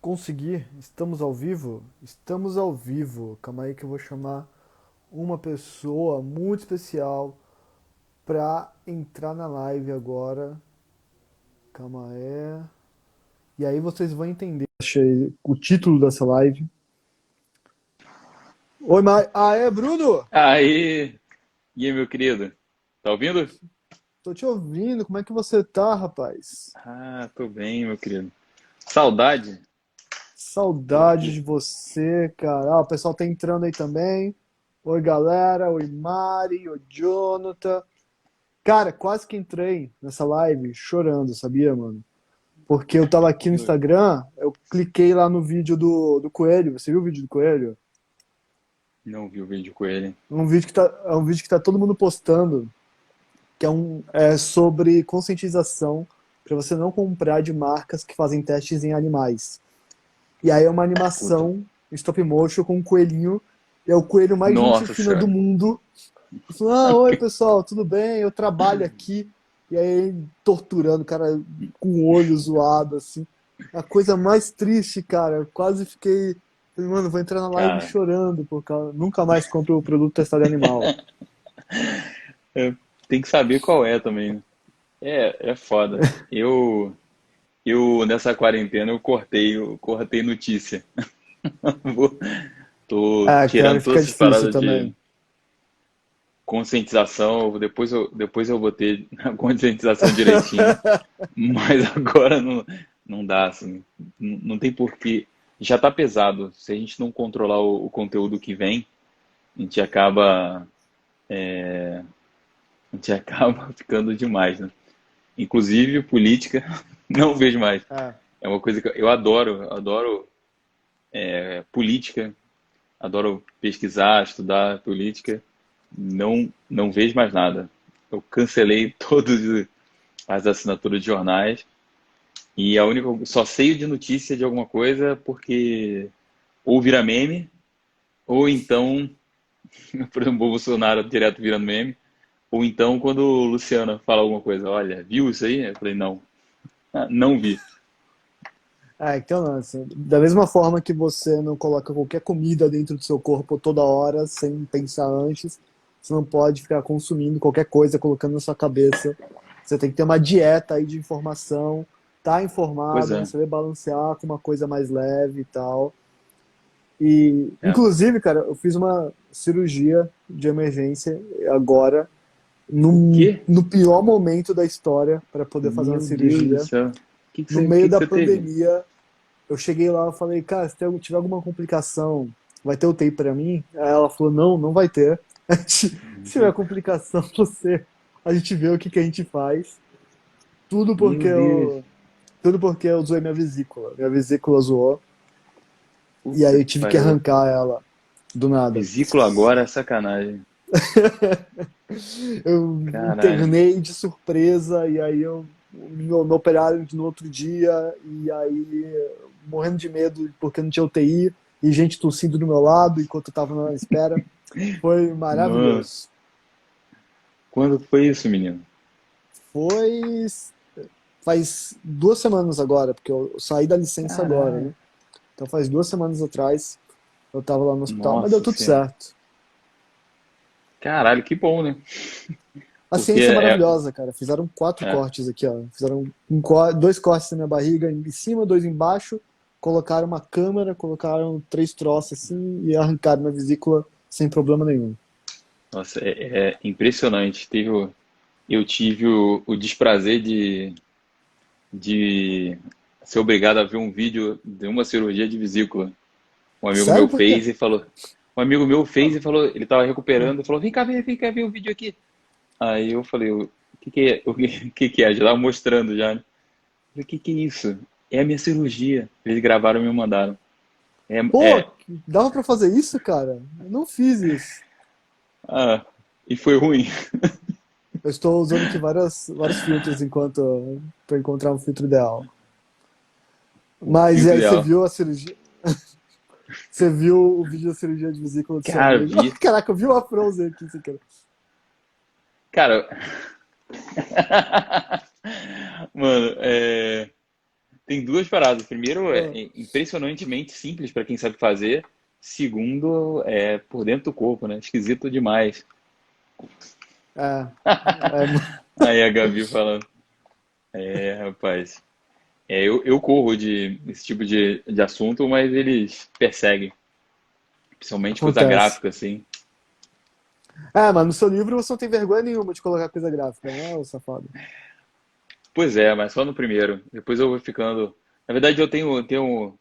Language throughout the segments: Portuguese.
Consegui, estamos ao vivo? Estamos ao vivo. Calma aí que eu vou chamar uma pessoa muito especial pra entrar na live agora. Calma aí. E aí vocês vão entender. Achei o título dessa live. Oi, é Bruno? Aí, e aí, meu querido? Tá ouvindo? Tô te ouvindo. Como é que você tá, rapaz? Tô bem, meu querido. Saudade? Tô Saudade aqui. de você, cara. O pessoal tá entrando aí também. Oi, galera. Oi, Mari. Oi, Jonathan. Cara, quase que entrei nessa live chorando, sabia, mano? Porque eu tava aqui no Instagram, eu cliquei lá no vídeo do Coelho. Você viu o vídeo do Coelho? Não vi o vídeo com ele. É um vídeo que tá todo mundo postando, que é sobre conscientização para você não comprar de marcas que fazem testes em animais. E aí é uma Puta. animação stop motion com um coelhinho, e é o coelho mais gente Nossa fina do senhora. mundo. Falando, oi pessoal, tudo bem? Eu trabalho aqui. E aí torturando o cara com o olho zoado, assim. A coisa mais triste, cara. Eu quase fiquei. Falei, mano, vou entrar na live Cara, chorando, porque nunca mais compro o produto testado em animal. é, tem que saber qual é também, né? É foda. Nessa quarentena, eu cortei notícia. Vou- Tô Ah, tirando cara, todas fica essas difícil paradas de também. conscientização. Depois eu vou ter a conscientização direitinho. Mas agora não dá, assim. Não tem porquê. Já tá pesado. Se a gente não controlar o conteúdo que vem, a gente acaba, a gente acaba ficando demais, né? Inclusive política, não vejo mais. É. É uma coisa que eu adoro política, adoro pesquisar, estudar política. Não vejo mais nada. Eu cancelei todas as assinaturas de jornais. E a única, só sei de notícia de alguma coisa porque ou vira meme, ou então, por exemplo, o Bolsonaro direto virando meme, ou então quando o Luciano fala alguma coisa, olha, viu isso aí? Eu falei, não, não vi. Então, não, assim, da mesma forma que você não coloca qualquer comida dentro do seu corpo toda hora, sem pensar antes, você não pode ficar consumindo qualquer coisa, colocando na sua cabeça. Você tem que ter uma dieta aí de informação, tá Pois informado, mas é, saber balancear com uma coisa mais leve e tal. E, é. inclusive, cara, eu fiz uma cirurgia de emergência agora, O quê? no pior momento da história para poder fazer uma Meu Deus do cirurgia. céu. O que No que meio da você teve? pandemia, eu cheguei lá e falei, cara, se tiver alguma complicação, vai ter UTI pra mim? Aí ela falou, não, não vai ter. Se tiver complicação, a gente vê o que a gente faz. Tudo porque Meu Deus. eu, tudo porque eu zoei minha vesícula. Minha vesícula zoou. E aí Puta eu que tive que pariu. arrancar ela do nada. Vesícula agora é sacanagem. Eu Caralho. internei de surpresa e aí me operaram no outro dia e aí morrendo de medo porque não tinha UTI e gente tossindo do meu lado enquanto eu tava na espera. Foi Mano, maravilhoso. quando foi isso, menino? Foi faz 2 semanas agora, porque eu saí da licença agora, Caralho. né? Então faz 2 semanas atrás eu tava lá no hospital, mas deu Nossa tudo senhora. certo. Caralho, que bom, né? A Porque ciência é maravilhosa, cara. Fizeram 4 cortes é, aqui, ó. Fizeram 2 cortes na minha barriga, em cima, dois embaixo. Colocaram uma câmera, colocaram 3 troços assim e arrancaram minha vesícula sem problema nenhum. nossa, é impressionante. Eu tive o desprazer de ser obrigado a ver um vídeo de uma cirurgia de vesícula. Um amigo Sério? meu Por quê? fez e falou. Um amigo meu fez e falou, ele estava recuperando, e falou, vem cá ver o vídeo aqui. Aí eu falei, o que é? O que é? Já tava mostrando já, né? Eu falei, que é isso? É a minha cirurgia. Eles gravaram e me mandaram. É, Pô, é, dava pra fazer isso, cara? Eu não fiz isso. e foi ruim. Eu estou usando aqui vários filtros enquanto para encontrar um filtro ideal. O Mas e filtro aí você ideal. viu a cirurgia? Você viu o vídeo da cirurgia de vesícula do seu Cara, amigo? vi. Caraca, viu a Frozen aqui, sem querer. Cara, mano, tem duas paradas. Primeiro, Ah, é impressionantemente simples para quem sabe fazer. Segundo, é por dentro do corpo, né? Esquisito demais. É, é, Aí a Gabi falando, rapaz, eu corro desse tipo de assunto, mas eles perseguem, principalmente coisa acontece. gráfica, assim. Mas no seu livro você não tem vergonha nenhuma de colocar coisa gráfica, né, ô safado? Pois é, mas só no primeiro. Depois eu vou ficando. Na verdade, eu tenho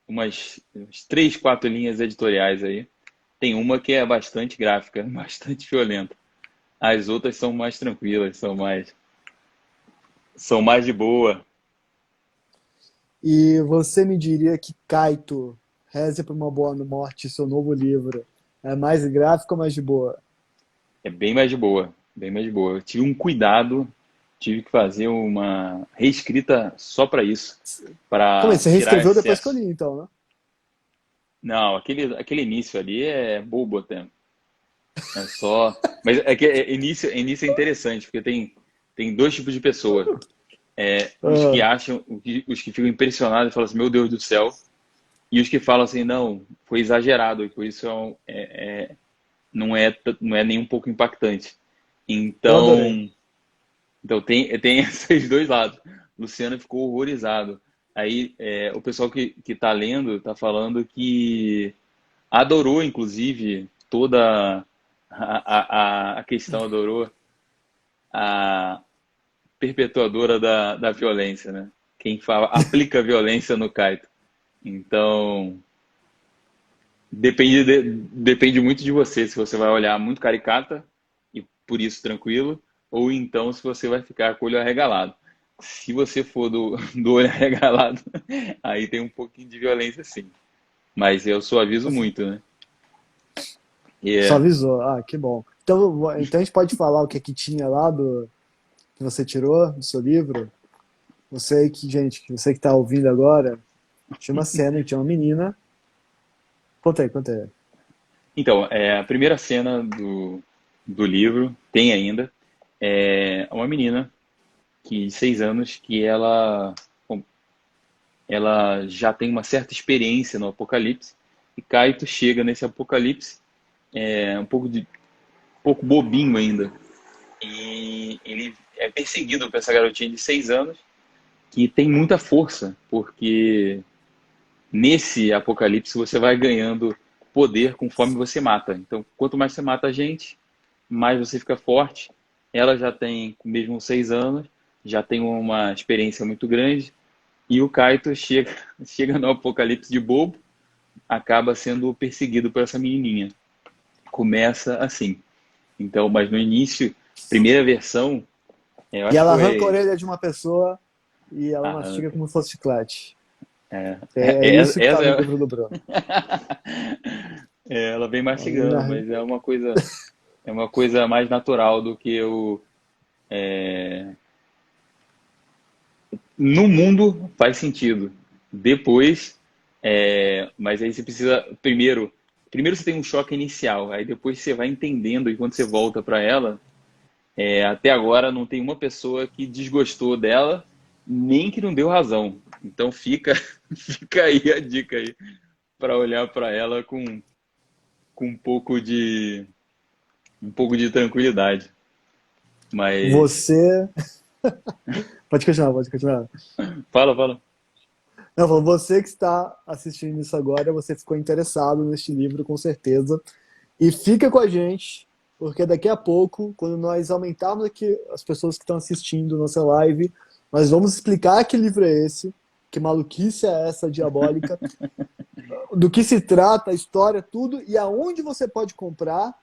umas três, quatro linhas editoriais aí. Tem uma que é bastante gráfica, bastante violenta. As outras são mais tranquilas, são mais de boa. E você me diria que Kaito, Reze por uma Boa Morte, seu novo livro, é mais gráfico ou mais de boa? É bem mais de boa, bem mais de boa. Eu tive um cuidado, tive que fazer uma reescrita só para isso, Como é? para Você tirar reescreveu depois que eu excesso. li, então, né? Não, aquele início ali é bobo até. É só. Mas é que início é interessante, porque tem dois tipos de pessoa. Os que Ah, acham, os que ficam impressionados e falam assim, meu Deus do céu, e os que falam assim, não, foi exagerado, e por isso não é nem um pouco impactante. eu adorei. Então tem esses dois lados. Luciano ficou horrorizado. Aí o pessoal que tá lendo tá falando que adorou, inclusive, toda a questão, adorou a perpetuadora da violência, né? Quem fala, aplica violência no Kaito. Então, depende muito de você, se você vai olhar muito caricata e por isso tranquilo, ou então se você vai ficar com o olho arregalado. Se você for do olho arregalado, aí tem um pouquinho de violência sim. Mas eu suavizo muito, né? E Só avisou. Ah, que bom. Então a gente pode falar o que é que tinha lá que você tirou do seu livro? Você que tá ouvindo agora, tinha uma cena que tinha uma menina. Conta aí, conta aí. então, a primeira cena do livro, tem ainda, é uma menina de 6 anos que ela já tem uma certa experiência no apocalipse, e Kaito chega nesse apocalipse um pouco bobinho ainda, e ele é perseguido por essa garotinha de 6 anos que tem muita força, porque nesse apocalipse você vai ganhando poder conforme você mata. Então, quanto mais você mata a gente, mais você fica forte. Ela já tem, mesmo 6 anos, já tem uma experiência muito grande. E o Kaito chega no apocalipse de bobo, acaba sendo perseguido por essa menininha. Começa assim. Então, mas no início, primeira versão, eu E acho que ela arranca a foi orelha de uma pessoa e ela mastiga arranca. como se fosse chiclete. É, É isso que tá no livro do Bruno. ela vem A menina mastigando, mas é uma coisa mais natural do que o. No mundo faz sentido. Depois, mas aí você precisa primeiro você tem um choque inicial, aí depois você vai entendendo e quando você volta para ela, até agora não tem uma pessoa que desgostou dela, nem que não deu razão. Então fica fica aí a dica aí para olhar para ela com um pouco de tranquilidade. Mas Você. Pode continuar, pode continuar. fala, fala. Não, você que está assistindo isso agora, você ficou interessado neste livro, com certeza. E fica com a gente, porque daqui a pouco, quando nós aumentarmos aqui as pessoas que estão assistindo nossa live, nós vamos explicar que livro é esse, que maluquice é essa diabólica, do que se trata, a história, tudo, e aonde você pode comprar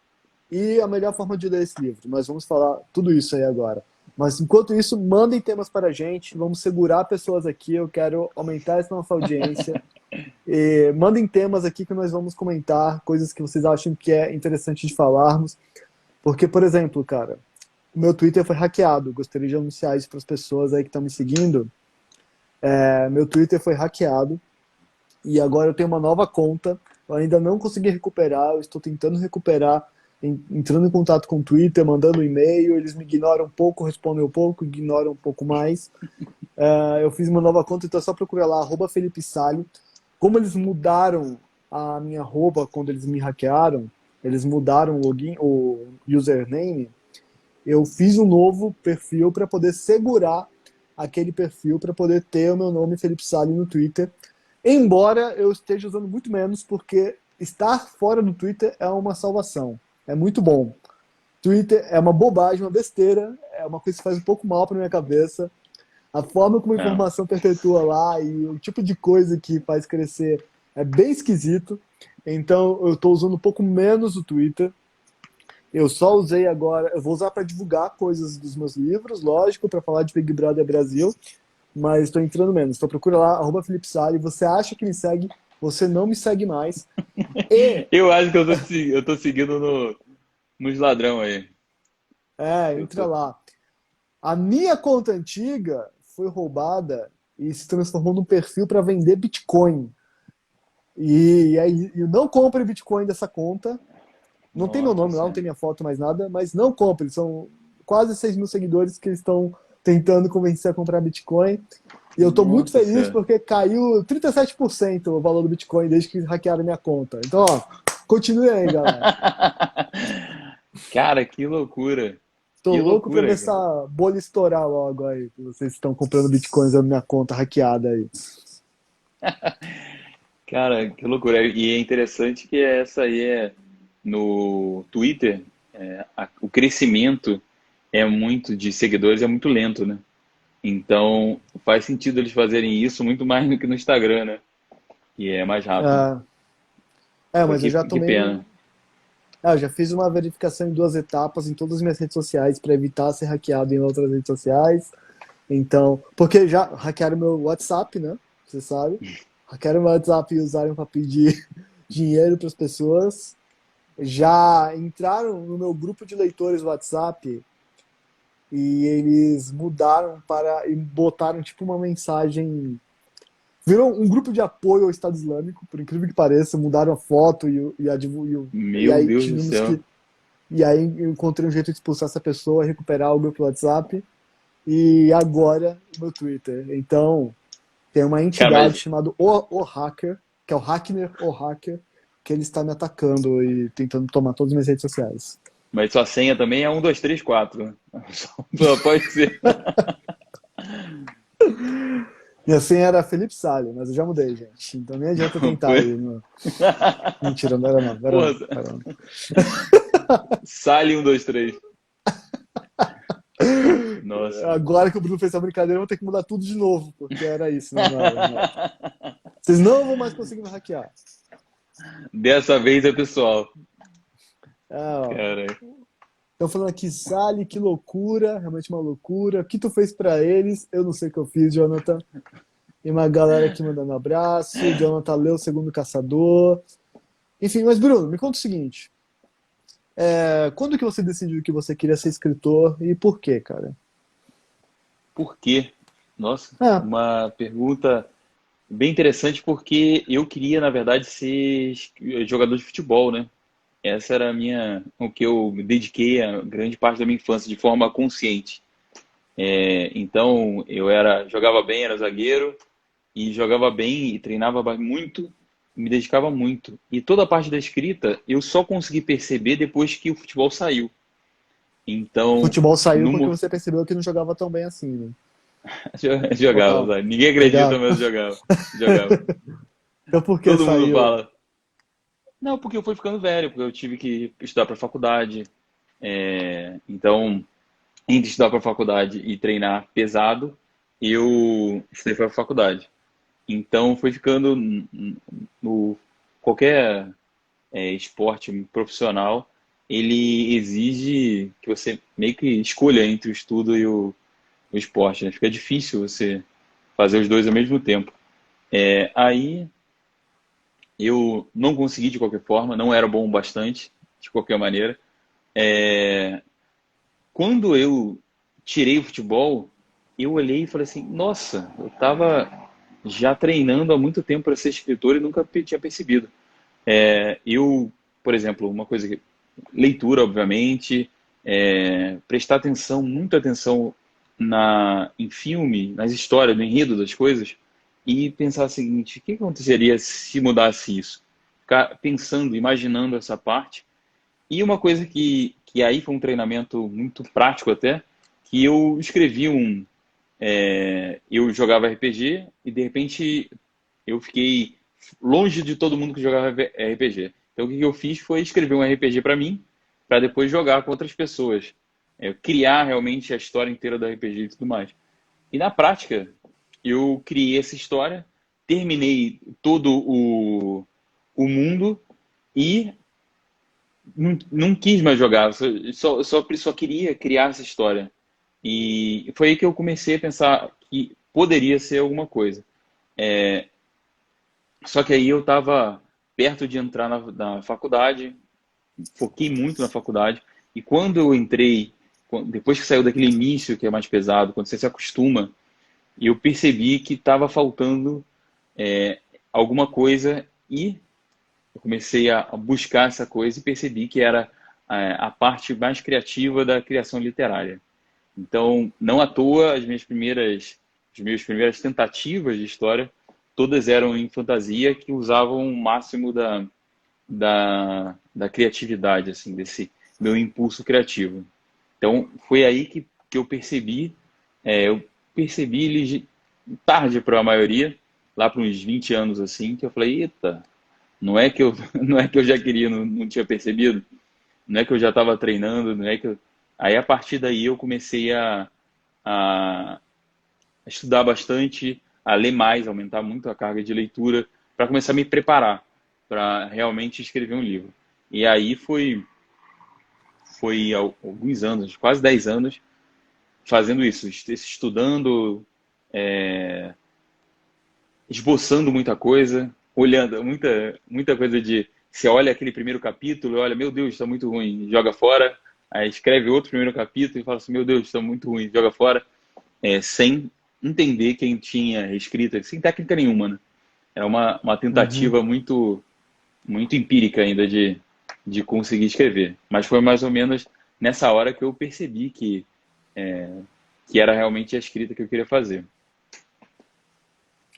e a melhor forma de ler esse livro. Nós vamos falar tudo isso aí agora. Mas enquanto isso, mandem temas para a gente, vamos segurar pessoas aqui, eu quero aumentar essa nossa audiência. E mandem temas aqui que nós vamos comentar, coisas que vocês acham que é interessante de falarmos. Porque, por exemplo, cara, o meu Twitter foi hackeado. Gostaria de anunciar isso para as pessoas aí que estão me seguindo. Meu Twitter foi hackeado e agora eu tenho uma nova conta. Eu ainda não consegui recuperar, eu estou tentando recuperar, entrando em contato com o Twitter, mandando e-mail, eles me ignoram um pouco, respondem um pouco, ignoram um pouco mais. Eu fiz uma nova conta, então é só procurar lá, Felipe Salho. Como eles mudaram a minha arroba quando eles me hackearam, eles mudaram o login, o username, eu fiz um novo perfil para poder segurar aquele perfil, para poder ter o meu nome Felipe Salho no Twitter. Embora eu esteja usando muito menos, porque estar fora do Twitter é uma salvação. É muito bom. Twitter é uma bobagem, uma besteira, é uma coisa que faz um pouco mal para minha cabeça. A forma como a Não. informação perpetua lá e o tipo de coisa que faz crescer é bem esquisito. Então eu estou usando um pouco menos o Twitter. Eu só usei agora, eu vou usar para divulgar coisas dos meus livros, lógico, para falar de Big Brother Brasil, mas estou entrando menos. Então procura lá, Felipe Sali. Você acha que me segue, você não me segue mais. E, Eu acho que eu tô seguindo nos ladrão aí. Eu entra tô... lá. A minha conta antiga foi roubada e se transformou num perfil para vender Bitcoin. E aí, eu não compre Bitcoin dessa conta. Não tem meu Nossa nome lá, não tem Senhora. minha foto mais nada, mas não compre. São quase 6 mil seguidores que eles estão tentando convencer a comprar Bitcoin. E eu estou muito Nossa feliz Senhora. porque caiu 37% o valor do Bitcoin desde que hackearam minha conta. Então, ó, continue aí, galera. Cara, que loucura. Tô Que louco pra ver loucura, cara. essa bolha estourar logo aí. Que vocês estão comprando Bitcoins na minha conta hackeada aí. Cara, que loucura. E é interessante que essa aí é no Twitter, o crescimento é muito de seguidores é muito lento, né? Então faz sentido eles fazerem isso muito mais do que no Instagram, né? E é mais rápido. Pô, Mas eu já que tomei. pena. Eu já fiz uma verificação em 2 etapas em todas as minhas redes sociais para evitar ser hackeado em outras redes sociais. Então, porque já hackearam meu WhatsApp, né? Você sabe. Hackearam meu WhatsApp e usaram para pedir dinheiro para as pessoas. Já entraram no meu grupo de leitores do WhatsApp e eles mudaram para e botaram tipo uma mensagem. Virou um grupo de apoio ao Estado Islâmico, por incrível que pareça, mudaram a foto e Meu aí Deus do tínhamos céu. que. E aí eu encontrei um jeito de expulsar essa pessoa, recuperar o grupo do WhatsApp e agora o meu Twitter. Então, tem uma Cara, entidade mas, chamada o Hacker, que é o Hackner, o Hacker, que ele está me atacando e tentando tomar todas as minhas redes sociais. mas sua senha também é 1, 2, 3, 4, né? Só pode ser. E assim era Felipe Salles, mas eu já mudei, gente. Então nem adianta tentar Foi. aí. Mentira, não era não, não era Porra, não, não era não. Sally 1, 2, 3. Nossa. Agora que o Bruno fez essa brincadeira, eu vou ter que mudar tudo de novo, porque era isso, né? Não era, não era. Vocês não vão mais conseguir me hackear. Dessa vez é pessoal. Ó, Cara, estão falando aqui, Sally, que loucura, realmente uma loucura. O que tu fez pra eles? Eu não sei o que eu fiz, Jonathan. E uma galera aqui mandando abraço. Jonathan leu o Segundo Caçador. Enfim, mas Bruno, me conta o seguinte. Quando que você decidiu que você queria ser escritor e por quê, cara? por quê? Nossa, Ah, uma pergunta bem interessante porque eu queria, na verdade, ser jogador de futebol, né? Essa era o que eu me dediquei a grande parte da minha infância de forma consciente. Então, jogava bem, era zagueiro e jogava bem e treinava muito, me dedicava muito. E toda a parte da escrita eu só consegui perceber depois que o futebol saiu. o Então, futebol saiu no, porque mo- você percebeu que não jogava tão bem assim, né? Ou jogava, não? sabe? Ninguém acredita, Jogava. mas eu jogava. Jogava. Então por que Todo mundo saiu? fala. Não, porque eu fui ficando velho, porque eu tive que estudar para faculdade. Então, entre estudar para faculdade e treinar pesado, eu estudei para faculdade. Então, foi ficando no qualquer esporte profissional, ele exige que você meio que escolha entre o estudo e o esporte, né? Fica difícil você fazer os dois ao mesmo tempo. Aí eu não consegui de qualquer forma, não era bom o bastante, de qualquer maneira. Quando eu tirei o futebol, eu olhei e falei assim: nossa, eu estava já treinando há muito tempo para ser escritor e nunca tinha percebido. Eu, por exemplo, uma coisa que leitura, obviamente, prestar atenção, muita atenção em filme, nas histórias, no enredo das coisas, e pensar o seguinte: o que aconteceria se mudasse isso? Ficar pensando, imaginando essa parte. E uma coisa que aí foi um treinamento muito prático até, que eu escrevi eu jogava RPG e de repente eu fiquei longe de todo mundo que jogava RPG. Então o que eu fiz foi escrever um RPG para mim, para depois jogar com outras pessoas. Criar realmente a história inteira do RPG e tudo mais. E na prática, eu criei essa história, terminei todo o mundo e não quis mais jogar, só queria criar essa história. E foi aí que eu comecei a pensar que poderia ser alguma coisa. Só que aí eu estava perto de entrar na faculdade, foquei muito na faculdade, e quando eu entrei, depois que saiu daquele início que é mais pesado, quando você se acostuma, eu percebi que estava faltando alguma coisa e eu comecei a buscar essa coisa e percebi que era a parte mais criativa da criação literária. Então, não à toa, as minhas primeiras tentativas de história, todas eram em fantasia que usavam o máximo da criatividade, assim, desse meu impulso criativo. Então, foi aí que eu percebi tarde para a maioria, lá para uns 20 anos assim, que eu falei: eita, não é que eu já queria, não tinha percebido, não é que eu já estava treinando, não é que eu... Aí a partir daí eu comecei a estudar bastante, a ler mais, aumentar muito a carga de leitura, para começar a me preparar para realmente escrever um livro. E aí foi alguns anos, quase 10 anos, fazendo isso, estudando, esboçando muita coisa, olhando muita coisa de... Você olha aquele primeiro capítulo e olha: meu Deus, está muito ruim, joga fora. Aí escreve outro primeiro capítulo e fala assim: meu Deus, está muito ruim, joga fora. Sem entender quem tinha escrito, sem técnica nenhuma, né? Era uma Uhum. tentativa muito, muito empírica ainda de conseguir escrever. Mas foi mais ou menos nessa hora que eu percebi que era realmente a escrita que eu queria fazer.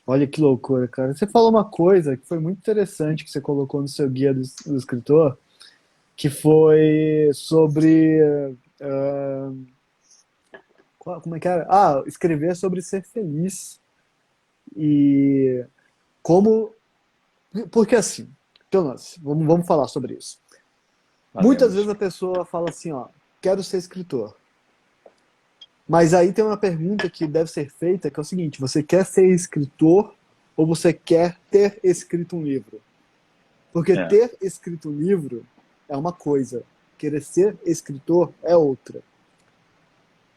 Olha que loucura, cara. Você falou uma coisa que foi muito interessante que você colocou no seu guia do escritor, que foi sobre. ah, como é que era? Ah, escrever sobre ser feliz. E como. Porque assim, então, vamos falar sobre isso. Muitas Falemos. vezes a pessoa fala assim, ó, quero ser escritor. Mas aí tem uma pergunta que deve ser feita, que é o seguinte: você quer ser escritor ou você quer ter escrito um livro? Porque É, ter escrito um livro é uma coisa, querer ser escritor é outra.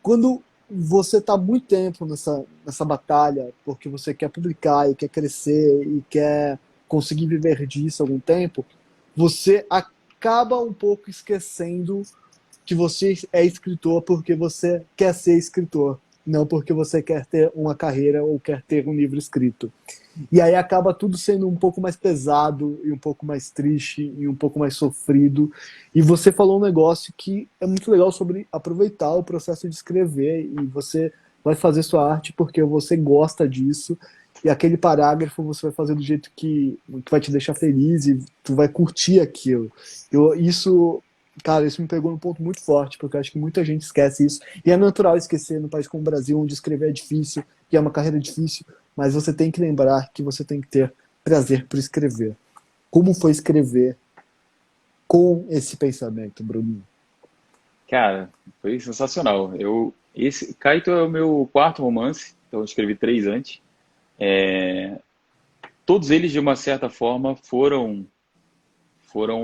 Quando você está muito tempo nessa batalha, porque você quer publicar e quer crescer e quer conseguir viver disso algum tempo, você acaba um pouco esquecendo que você é escritor porque você quer ser escritor, não porque você quer ter uma carreira ou quer ter um livro escrito. E aí acaba tudo sendo um pouco mais pesado e um pouco mais triste e um pouco mais sofrido. E você falou um negócio que é muito legal sobre aproveitar o processo de escrever e você vai fazer sua arte porque você gosta disso e aquele parágrafo você vai fazer do jeito que vai te deixar feliz e tu vai curtir aquilo. Cara, isso me pegou num ponto muito forte, porque eu acho que muita gente esquece isso. E é natural esquecer no país como o Brasil, onde escrever é difícil e é uma carreira difícil, mas você tem que lembrar que você tem que ter prazer por escrever. Como foi escrever com esse pensamento, Bruno? cara, foi sensacional. Esse Kaito é o meu quarto romance, então eu escrevi três antes. Todos eles, de uma certa forma, foram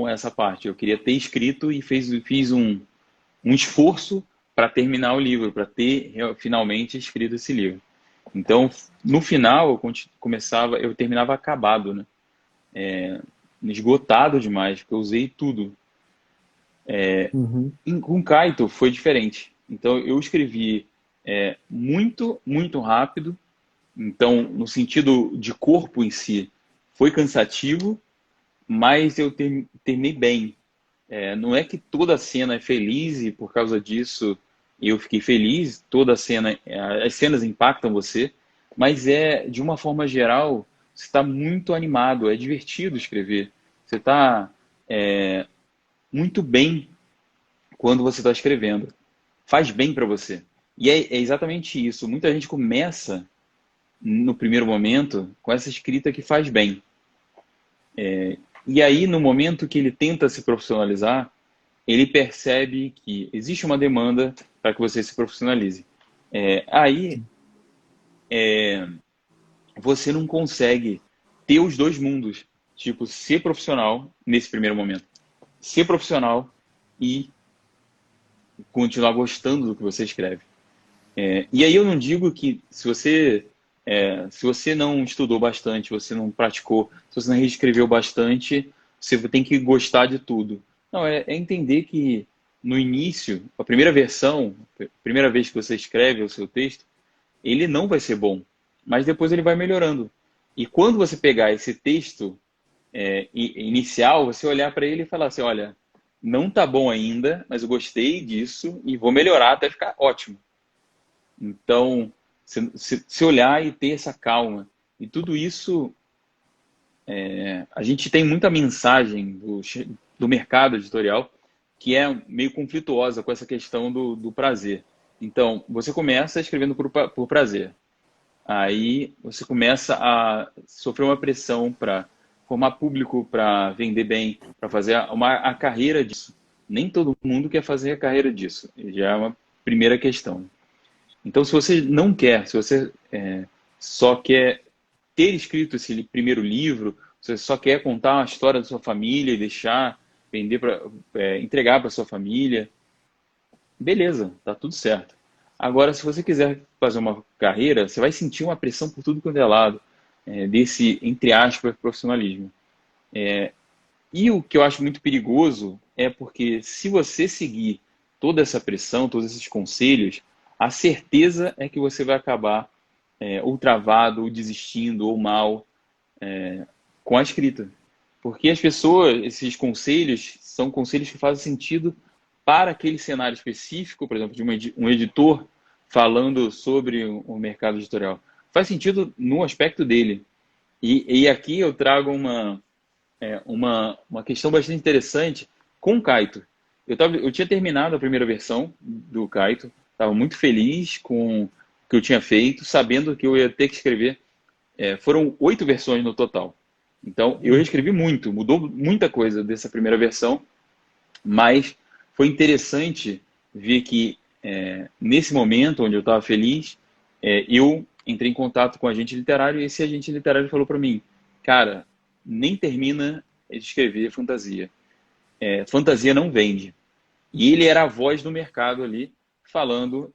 essa parte. Eu queria ter escrito e fiz um esforço para terminar o livro, para ter finalmente escrito esse livro. Então, no final, eu terminava acabado, né? Esgotado demais, porque eu usei tudo. Uhum. Com Kaito foi diferente. Então, eu escrevi muito, muito rápido. Então, no sentido de corpo em si, foi cansativo, mas eu terminei bem. Não é que toda cena é feliz e por causa disso eu fiquei feliz, toda cena, as cenas impactam você, mas de uma forma geral, você está muito animado, é divertido escrever. Você está muito bem quando você está escrevendo. Faz bem para você. E é exatamente isso. Muita gente começa no primeiro momento com essa escrita que faz bem. E aí, no momento que ele tenta se profissionalizar, ele percebe que existe uma demanda para que você se profissionalize. Aí você não consegue ter os dois mundos, tipo, ser profissional nesse primeiro momento, ser profissional e continuar gostando do que você escreve. E aí eu não digo que se você não estudou bastante, você não praticou, se você não reescreveu bastante, você tem que gostar de tudo. Não, é entender que no início, a primeira versão, a primeira vez que você escreve o seu texto, ele não vai ser bom, mas depois ele vai melhorando. E quando você pegar esse texto inicial, você olhar para ele e falar assim, olha, não tá bom ainda, mas eu gostei disso e vou melhorar até ficar ótimo. Então, se olhar e ter essa calma. E tudo isso, a gente tem muita mensagem do mercado editorial que é meio conflituosa com essa questão do prazer. Então, você começa escrevendo por prazer. Aí você começa a sofrer uma pressão para formar público, para vender bem, para fazer a carreira disso. Nem todo mundo quer fazer a carreira disso. Já é uma primeira questão. Então, se você não quer, se você só quer ter escrito esse primeiro livro, você só quer contar a história da sua família e deixar vender entregar para sua família, beleza, tá tudo certo. Agora, se você quiser fazer uma carreira, você vai sentir uma pressão por tudo quanto é lado, desse, entre aspas, profissionalismo. E o que eu acho muito perigoso é porque se você seguir toda essa pressão, todos esses conselhos, a certeza é que você vai acabar ou travado, ou desistindo, ou mal com a escrita. Porque as pessoas, esses conselhos, são conselhos que fazem sentido para aquele cenário específico, por exemplo, de um editor falando sobre o mercado editorial. Faz sentido no aspecto dele. E aqui eu trago uma questão bastante interessante com o Kaito. Eu tinha terminado a primeira versão do Kaito, estava muito feliz com o que eu tinha feito, sabendo que eu ia ter que escrever. Foram 8 versões no total. Então, eu reescrevi muito, mudou muita coisa dessa primeira versão, mas foi interessante ver que nesse momento onde eu estava feliz, eu entrei em contato com o agente literário e esse agente literário falou para mim, cara, nem termina de escrever fantasia. Fantasia não vende. E ele era a voz do mercado ali, falando,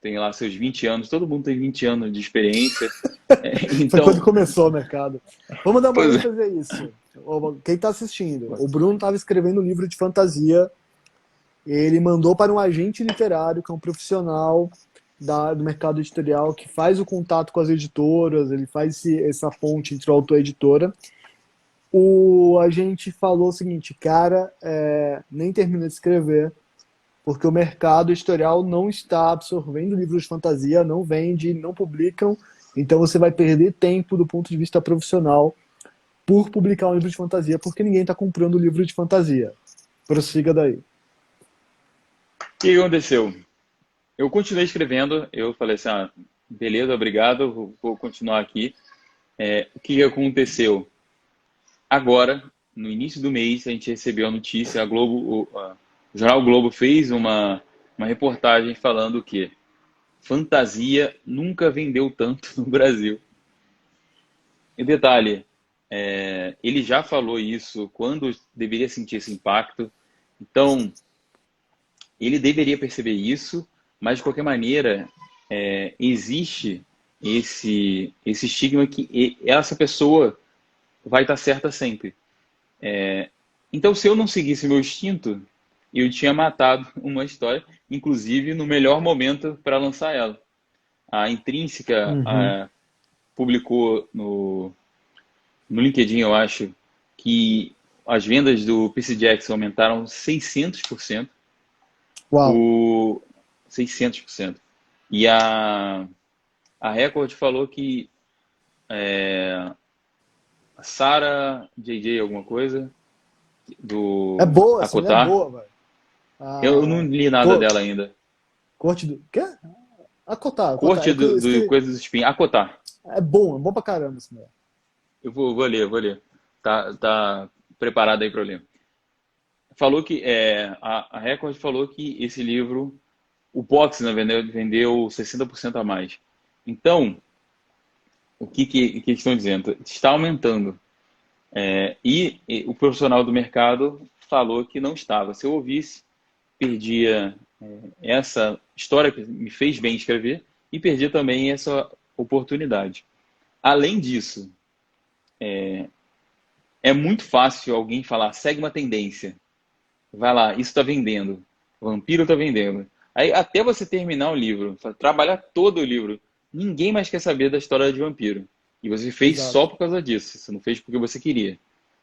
tem lá seus 20 anos, todo mundo tem 20 anos de experiência. Foi quando Então, começou o mercado. Vamos dar uma pois é. ênfase a isso. Quem está assistindo, o Bruno estava escrevendo um livro de fantasia. Ele mandou para um agente literário, que é um profissional do mercado editorial, que faz o contato com as editoras, ele faz essa ponte entre o autor e a editora. O agente falou o seguinte, cara, nem termina de escrever, porque o mercado editorial não está absorvendo livros de fantasia, não vende, não publicam, então você vai perder tempo do ponto de vista profissional por publicar um livro de fantasia, porque ninguém está comprando livro de fantasia. Prossiga daí. O que aconteceu? Eu continuei escrevendo, eu falei assim, beleza, obrigado, vou continuar aqui. O que aconteceu? Agora, no início do mês, a gente recebeu a notícia, o Jornal Globo fez uma reportagem falando que fantasia nunca vendeu tanto no Brasil. E detalhe, ele já falou isso quando deveria sentir esse impacto, então ele deveria perceber isso, mas de qualquer maneira, existe esse estigma que essa pessoa vai estar certa sempre. Então, se eu não seguisse meu instinto, eu tinha matado uma história, inclusive no melhor momento para lançar ela. A Intrínseca Uhum. publicou no LinkedIn, eu acho, que as vendas do Percy Jackson aumentaram 600%. Uau. O 600%. E a Record falou que a Sarah JJ alguma coisa, É do boa, essa mulher é Acotar, boa, velho. eu não A li nada co- dela ainda. corte do. Quê? A Cotar. Corte do Coisas dos Espinhos, Acotar. É bom pra caramba essa mulher. Vou ler. Tá preparado aí para eu ler. Falou que a Record falou que esse livro, o box, né, vendeu 60% a mais. Então, o que estão dizendo? Está aumentando. E o profissional do mercado falou que não estava. Se eu ouvisse, perdia essa história que me fez bem escrever e perdia também essa oportunidade. Além disso, é muito fácil alguém falar, segue uma tendência. Vai lá, isso está vendendo. Vampiro está vendendo. Aí até você terminar o livro, trabalhar todo o livro, ninguém mais quer saber da história de vampiro. E você fez só Exato. por causa disso. Você não fez porque você queria.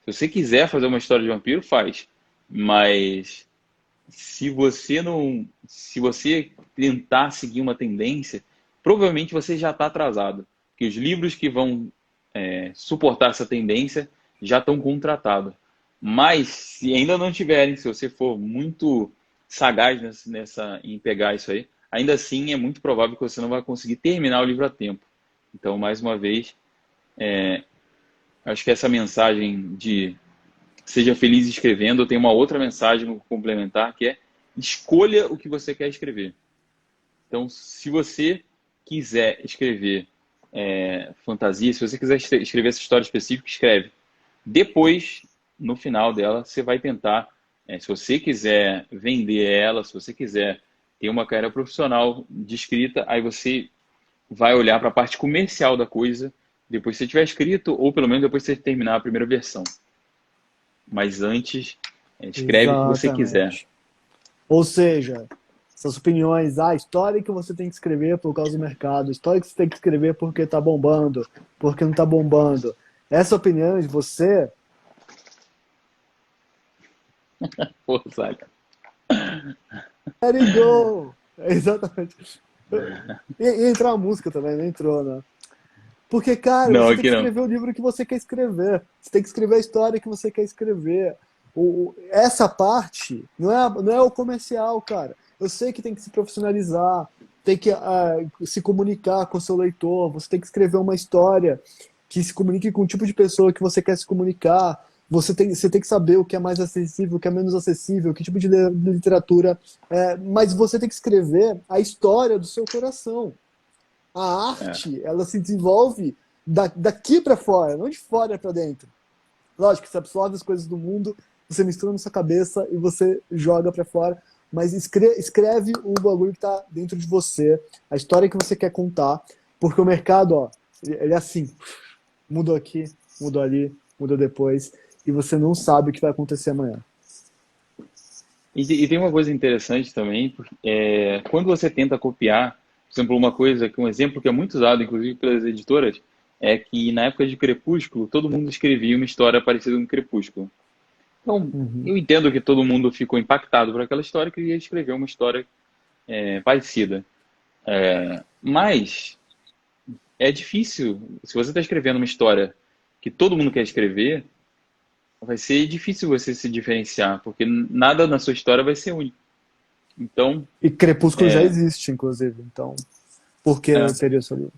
Se você quiser fazer uma história de vampiro, faz. Mas se você tentar seguir uma tendência, provavelmente você já está atrasado. Porque os livros que vão suportar essa tendência já estão contratados. Mas se ainda não tiverem, se você for muito sagaz em pegar isso aí, ainda assim é muito provável que você não vai conseguir terminar o livro a tempo. Então, mais uma vez, acho que essa mensagem de seja feliz escrevendo, tem uma outra mensagem complementar que é escolha o que você quer escrever. Então, se você quiser escrever fantasia, se você quiser escrever essa história específica, escreve. Depois, no final dela, você vai tentar, se você quiser vender ela, se você quiser ter uma carreira profissional de escrita, aí você vai olhar para a parte comercial da coisa, depois que você tiver escrito, ou pelo menos depois que você terminar a primeira versão. Mas antes, escreve o que você quiser. Exatamente. Ou seja, essas opiniões, a história que você tem que escrever por causa do mercado, a história que você tem que escrever porque tá bombando, porque não tá bombando. Essa opinião de você, Pô, saca. let it go! Exatamente. E entrar a música também, não entrou, né? Porque, cara, Não, você tem que aqui não. escrever o livro que você quer escrever. Você tem que escrever a história que você quer escrever. Essa parte não é o comercial, cara. Eu sei que tem que se profissionalizar, tem que se comunicar com o seu leitor, você tem que escrever uma história que se comunique com o tipo de pessoa que você quer se comunicar. Você tem que saber o que é mais acessível, o que é menos acessível, que tipo de literatura. Mas você tem que escrever a história do seu coração. A É. arte, ela se desenvolve daqui para fora, não de fora para dentro. Lógico, você absorve as coisas do mundo, você mistura na sua cabeça e você joga para fora, mas escreve o bagulho que tá dentro de você, a história que você quer contar, porque o mercado, ó, ele é assim, mudou aqui, mudou ali, mudou depois, e você não sabe o que vai acontecer amanhã. E tem uma coisa interessante também, porque, quando você tenta copiar, por exemplo, um exemplo que é muito usado, inclusive pelas editoras, é que na época de Crepúsculo, todo mundo escrevia uma história parecida com Crepúsculo. Então, Uhum. eu entendo que todo mundo ficou impactado por aquela história e queria escrever uma história parecida. Mas é difícil, se você está escrevendo uma história que todo mundo quer escrever, vai ser difícil você se diferenciar, porque nada na sua história vai ser único. Então, E Crepúsculo já existe, inclusive, então por que eu é, teria esse livro?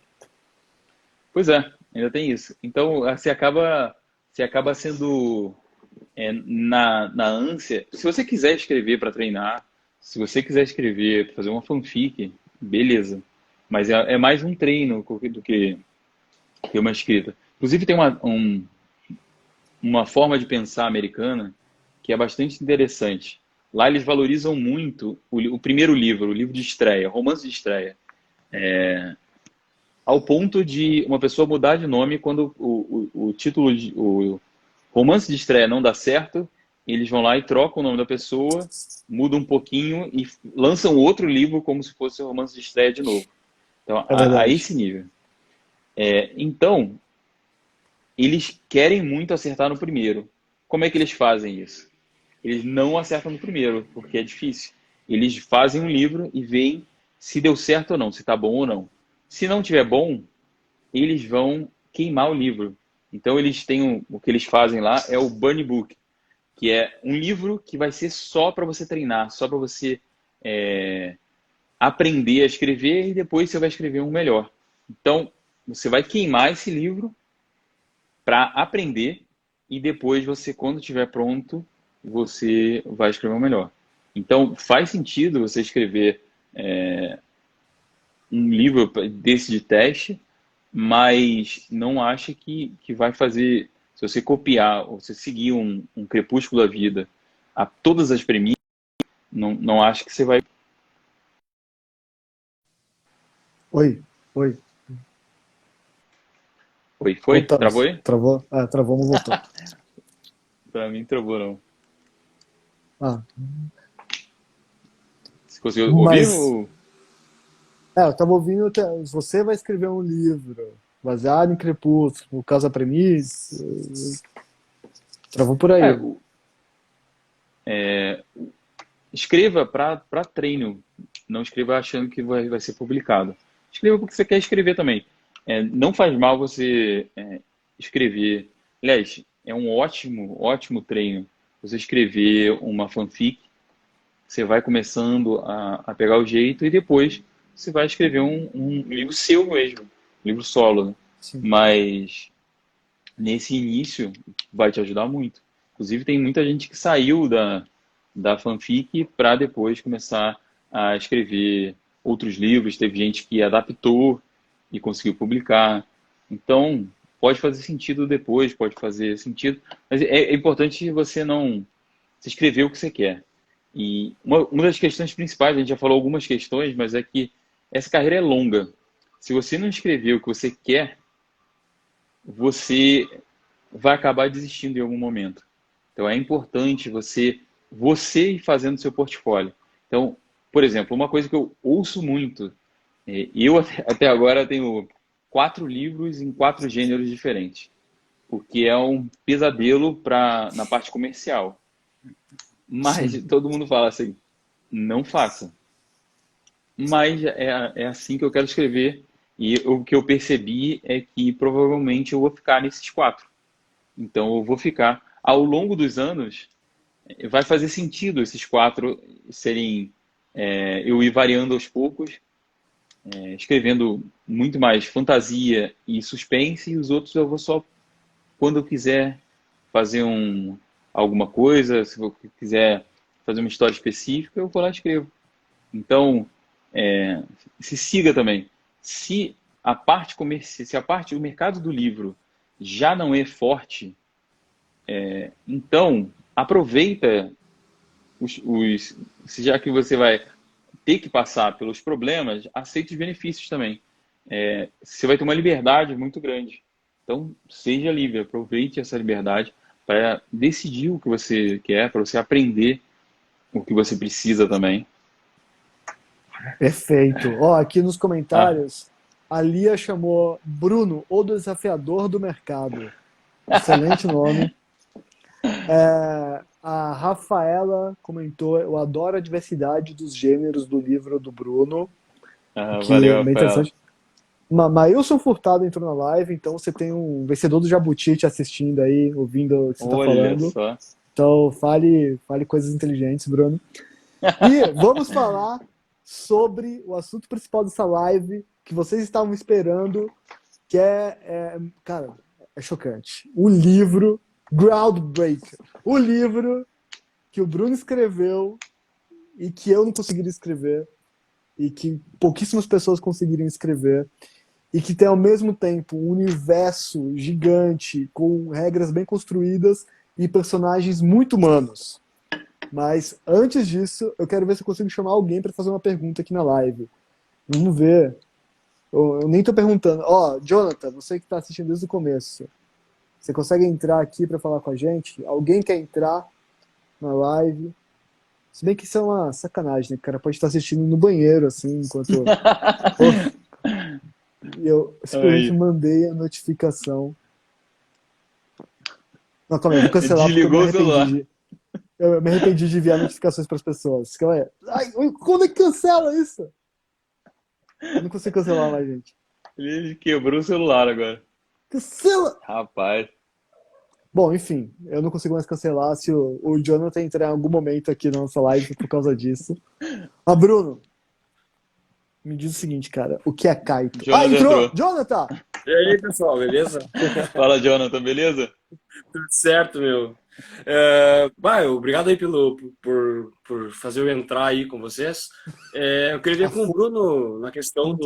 pois é, ainda tem isso. Então, você acaba sendo na ânsia. Se você quiser escrever para treinar, se você quiser escrever para fazer uma fanfic, beleza. Mas é mais um treino do que uma escrita. Inclusive, tem uma forma de pensar americana que é bastante interessante. Lá eles valorizam muito o primeiro livro, o livro de estreia, romance de estreia, ao ponto de uma pessoa mudar de nome quando o título, o romance de estreia não dá certo, eles vão lá e trocam o nome da pessoa, mudam um pouquinho e lançam outro livro como se fosse o romance de estreia de novo. Então, É a verdade. esse nível. Então, eles querem muito acertar no primeiro. como é que eles fazem isso? Eles não acertam no primeiro, porque é difícil. Eles fazem um livro e veem se deu certo ou não, se está bom ou não. Se não tiver bom, eles vão queimar o livro. Então eles têm o que eles fazem lá é o Burn Book, que é um livro que vai ser só para você treinar, só para você é, aprender a escrever e depois você vai escrever um melhor. Então você vai queimar esse livro para aprender e depois você, quando estiver pronto, você vai escrever um melhor. Então faz sentido você escrever um livro desse de teste, mas não acha que vai fazer, se você copiar ou se seguir um Crepúsculo da Vida a todas as premissas, não acho que você vai. Oi, oi. Oi, foi? Travou Voltamos. aí? Travou? Ah, travou, mas voltou. Pra mim, travou não. Ah, Você conseguiu ouvir? mas, eu tava ouvindo, você vai escrever um livro baseado em Crepúsculo, Casa Premis, travou por É, aí. escreva para treino, não escreva achando que vai ser publicado. Escreva porque você quer escrever também. Não faz mal você escrever. Aliás, é um ótimo, ótimo treino você escrever uma fanfic. Você vai começando a pegar o jeito e depois você vai escrever um livro seu mesmo, um livro solo, né? Sim. Mas nesse início vai te ajudar muito. Inclusive, tem muita gente que saiu da fanfic para depois começar a escrever outros livros. Teve gente que adaptou e conseguiu publicar. Então, pode fazer sentido depois, pode fazer sentido, mas é importante você não você escrever o que você quer. E uma das questões principais, a gente já falou algumas questões, mas é que essa carreira é longa. Se você não escrever o que você quer, você vai acabar desistindo em algum momento. Então é importante você ir fazendo seu portfólio. Então, por exemplo, uma coisa que eu ouço muito, eu até agora tenho 4 livros em 4 gêneros diferentes, o que é um pesadelo na parte comercial. Mas Sim. todo mundo fala assim, não faça. Mas é assim que eu quero escrever. E o que eu percebi é que provavelmente eu vou ficar nesses 4. Então eu vou ficar. Ao longo dos anos, vai fazer sentido esses 4 serem. Eu ir variando aos poucos, escrevendo muito mais fantasia e suspense, e os outros eu vou só quando eu quiser fazer alguma coisa, se eu quiser fazer uma história específica, eu vou lá e escrevo. Então, se siga também. Se a parte comercial, se a parte, o mercado do livro já não é forte, então aproveita já que você vai ter que passar pelos problemas, aceite os benefícios também. Você vai ter uma liberdade muito grande. Então, seja livre, aproveite essa liberdade para decidir o que você quer, para você aprender o que você precisa também. Perfeito. Ó, aqui nos Ah, comentários, a Lia chamou Bruno, o desafiador do mercado. Excelente nome. A Rafaela comentou, eu adoro a diversidade dos gêneros do livro do Bruno, o que valeu, é bem Rafaela. interessante. Maílson Furtado entrou na live, então você tem um vencedor do Jabuti te assistindo aí, ouvindo o que você está Olha falando. só. Então fale coisas inteligentes, Bruno. E vamos falar sobre o assunto principal dessa live que vocês estavam esperando, que cara, é chocante. O livro Groundbreaker. O livro que o Bruno escreveu e que eu não conseguiria escrever e que pouquíssimas pessoas conseguiriam escrever e que tem ao mesmo tempo um universo gigante com regras bem construídas e personagens muito humanos. Mas antes disso, eu quero ver se eu consigo chamar alguém para fazer uma pergunta aqui na live. Vamos ver. Eu nem tô perguntando. Ó, Jonathan, você que está assistindo desde o começo, você consegue entrar aqui para falar com a gente? Alguém quer entrar na live? Se bem que isso é uma sacanagem, né? O cara pode estar assistindo no banheiro, assim, enquanto. Oh, e eu simplesmente Aí. mandei a notificação. Não, calma aí, eu vou cancelar porque Desligou o celular. eu me arrependi de enviar notificações para as pessoas. Calma aí. Ai, quando é que cancela isso? Eu não consigo cancelar mais, gente. Ele quebrou o celular agora. Cancela! Rapaz. Bom, enfim, eu não consigo mais cancelar se o Jonathan entrar em algum momento aqui na nossa live por causa disso. Ah, Bruno, me diz o seguinte, cara, o que é Kaito? Ah, Jonathan entrou! entrou. Jonathan! E aí, pessoal, beleza? Fala, Jonathan, beleza? Tudo certo, meu. Obrigado aí por fazer eu entrar aí com vocês. Eu queria ver com o Bruno na questão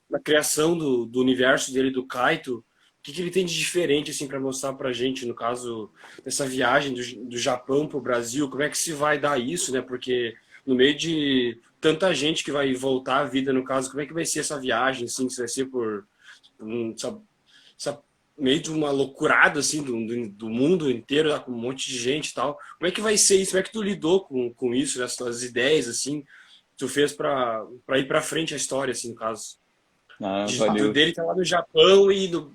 da criação do universo dele, do Kaito. O que ele tem de diferente assim, para mostrar pra gente, no caso dessa viagem do Japão pro Brasil, como é que se vai dar isso, né? Porque no meio de tanta gente que vai voltar à vida, no caso, como é que vai ser essa viagem, assim, se vai ser por essa meio de uma loucurada assim do mundo inteiro, tá, com um monte de gente e tal. Como é que vai ser isso? Como é que tu lidou com isso, né? As tuas ideias assim, tu fez para ir para frente a história assim, no caso. Ah, valeu. Dele tá lá no Japão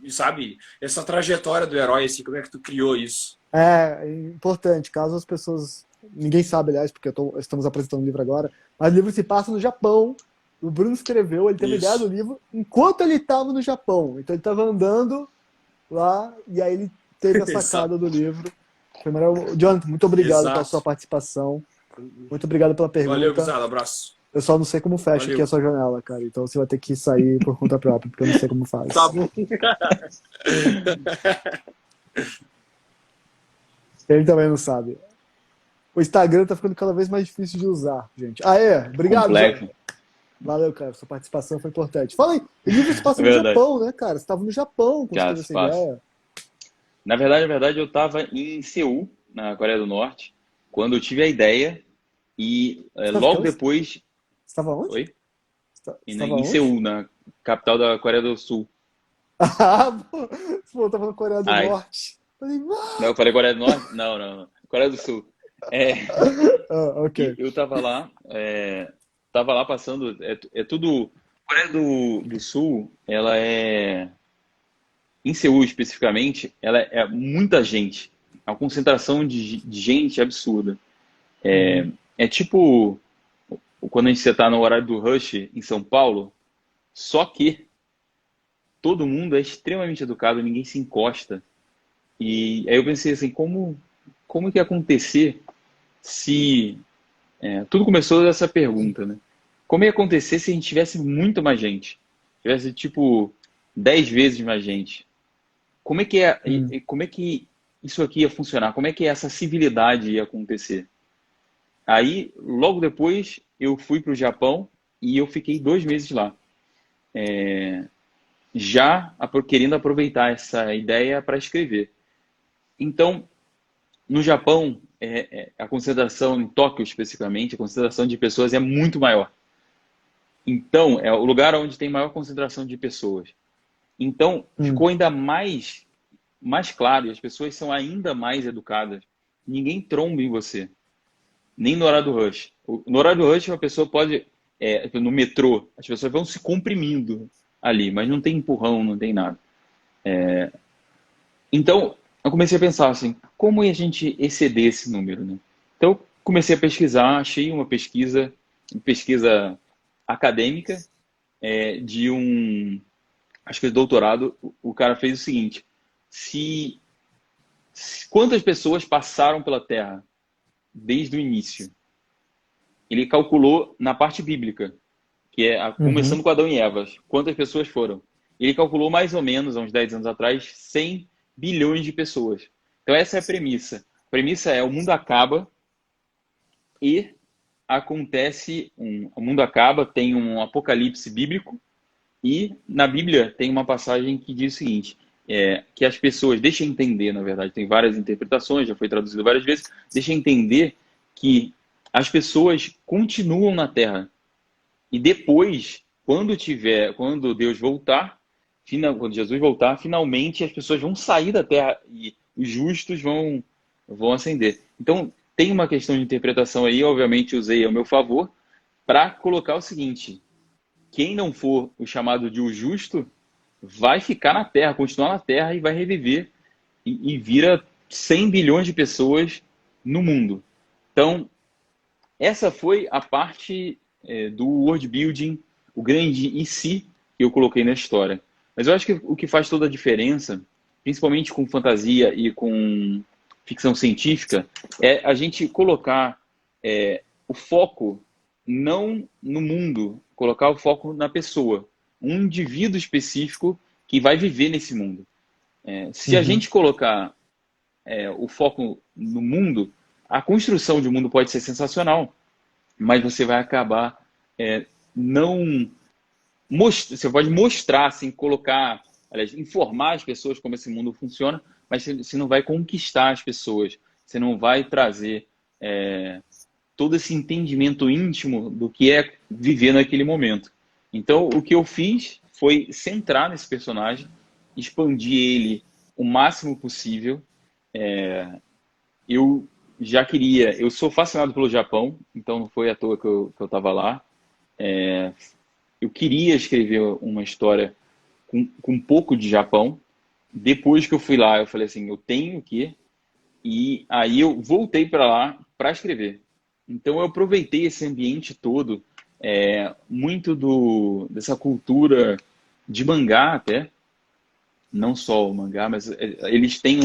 sabe, essa trajetória do herói assim, como é que tu criou isso? É importante, caso as pessoas. Ninguém sabe, aliás, porque estamos apresentando o livro agora, mas o livro se passa no Japão. O Bruno escreveu, ele teve a ideia do Isso. livro enquanto ele estava no Japão. Então ele estava andando lá e aí ele teve a Exato. sacada do livro. Foi maravilhoso. Jonathan, muito obrigado pela sua Exato. participação. Muito obrigado pela Valeu, pergunta. Guzado, abraço. Eu só não sei como fecha aqui a Valeu. sua janela, cara. Então você vai ter que sair por conta própria, porque eu não sei como Tá faz. bom. Ele também não sabe. O Instagram tá ficando cada vez mais difícil de usar, gente. Obrigado, Complexo. Jonathan. Valeu, cara. Sua participação foi importante. Fala aí, o livro se passa É no verdade. Japão, né, cara? Você estava no Japão quando você Já teve se essa passa. ideia. Na verdade, eu estava em Seul, na Coreia do Norte, quando eu tive a ideia e Você tava, logo você depois. estava onde? Oi? Você estava Em onde? Seul, na capital da Coreia do Sul. Ah, pô, eu tava na Coreia do Ai, Norte. Falei, não, eu falei Coreia do Norte? Não, não, não. Coreia do Sul. É, e ok. eu tava lá passando. É tudo. Coreia do Sul, ela é. Em Seul especificamente, ela é muita gente. É uma concentração de gente absurda. Uhum. É tipo quando você está no horário do rush em São Paulo, só que todo mundo é extremamente educado, ninguém se encosta. E aí eu pensei assim, como que ia acontecer se... tudo começou dessa pergunta, né? Como ia acontecer se a gente tivesse muito mais gente? Tivesse, tipo, 10 vezes mais gente. Hum. Como é que isso aqui ia funcionar? Como é que essa civilidade ia acontecer? Aí, logo depois, eu fui para o Japão e eu fiquei 2 meses lá, querendo aproveitar essa ideia para escrever. Então, no Japão, a concentração, em Tóquio especificamente, a concentração de pessoas é muito maior. Então, é o lugar onde tem maior concentração de pessoas. Então, Hum. ficou ainda mais claro, e as pessoas são ainda mais educadas. Ninguém tromba em você, nem no horário do rush. No horário do rush, uma pessoa pode, no metrô, as pessoas vão se comprimindo ali, mas não tem empurrão, não tem nada. Então, eu comecei a pensar assim, como a gente exceder esse número, né? Então, eu comecei a pesquisar, achei uma pesquisa acadêmica, de acho que doutorado. O cara fez o seguinte: se, quantas pessoas passaram pela Terra desde o início? Ele calculou na parte bíblica, que é Uhum. começando com Adão e Eva, quantas pessoas foram. Ele calculou mais ou menos, há uns 10 anos atrás, 100 bilhões de pessoas. Então essa é a premissa. A premissa é: o mundo acaba e o mundo acaba, tem um apocalipse bíblico, e na Bíblia tem uma passagem que diz o seguinte, que as pessoas, deixa entender, na verdade, tem várias interpretações, já foi traduzido várias vezes, deixa entender que as pessoas continuam na Terra. E depois, quando Deus voltar, quando Jesus voltar, finalmente as pessoas vão sair da Terra e os justos vão ascender. Então, tem uma questão de interpretação aí, obviamente usei ao meu favor, para colocar o seguinte: quem não for o chamado de o justo vai ficar na Terra, continuar na Terra e vai reviver e vira 100 bilhões de pessoas no mundo. Então, essa foi a parte do world building, o grande e se que eu coloquei na história. Mas eu acho que o que faz toda a diferença, principalmente com fantasia e com ficção científica, é a gente colocar o foco não no mundo, colocar o foco na pessoa, um indivíduo específico que vai viver nesse mundo. Se a gente colocar o foco no mundo, a construção de um mundo pode ser sensacional, mas você vai acabar não você pode mostrar, assim, colocar, aliás, informar as pessoas como esse mundo funciona, mas você não vai conquistar as pessoas, você não vai trazer todo esse entendimento íntimo do que é viver naquele momento. Então, o que eu fiz foi centrar nesse personagem, expandir ele o máximo possível. Eu já queria, eu sou fascinado pelo Japão, então não foi à toa que eu estava lá. Eu queria escrever uma história com um pouco de Japão. Depois que eu fui lá, eu falei assim, eu tenho que... E aí eu voltei para lá para escrever. Então eu aproveitei esse ambiente todo, muito dessa cultura de mangá até, não só o mangá, mas eles têm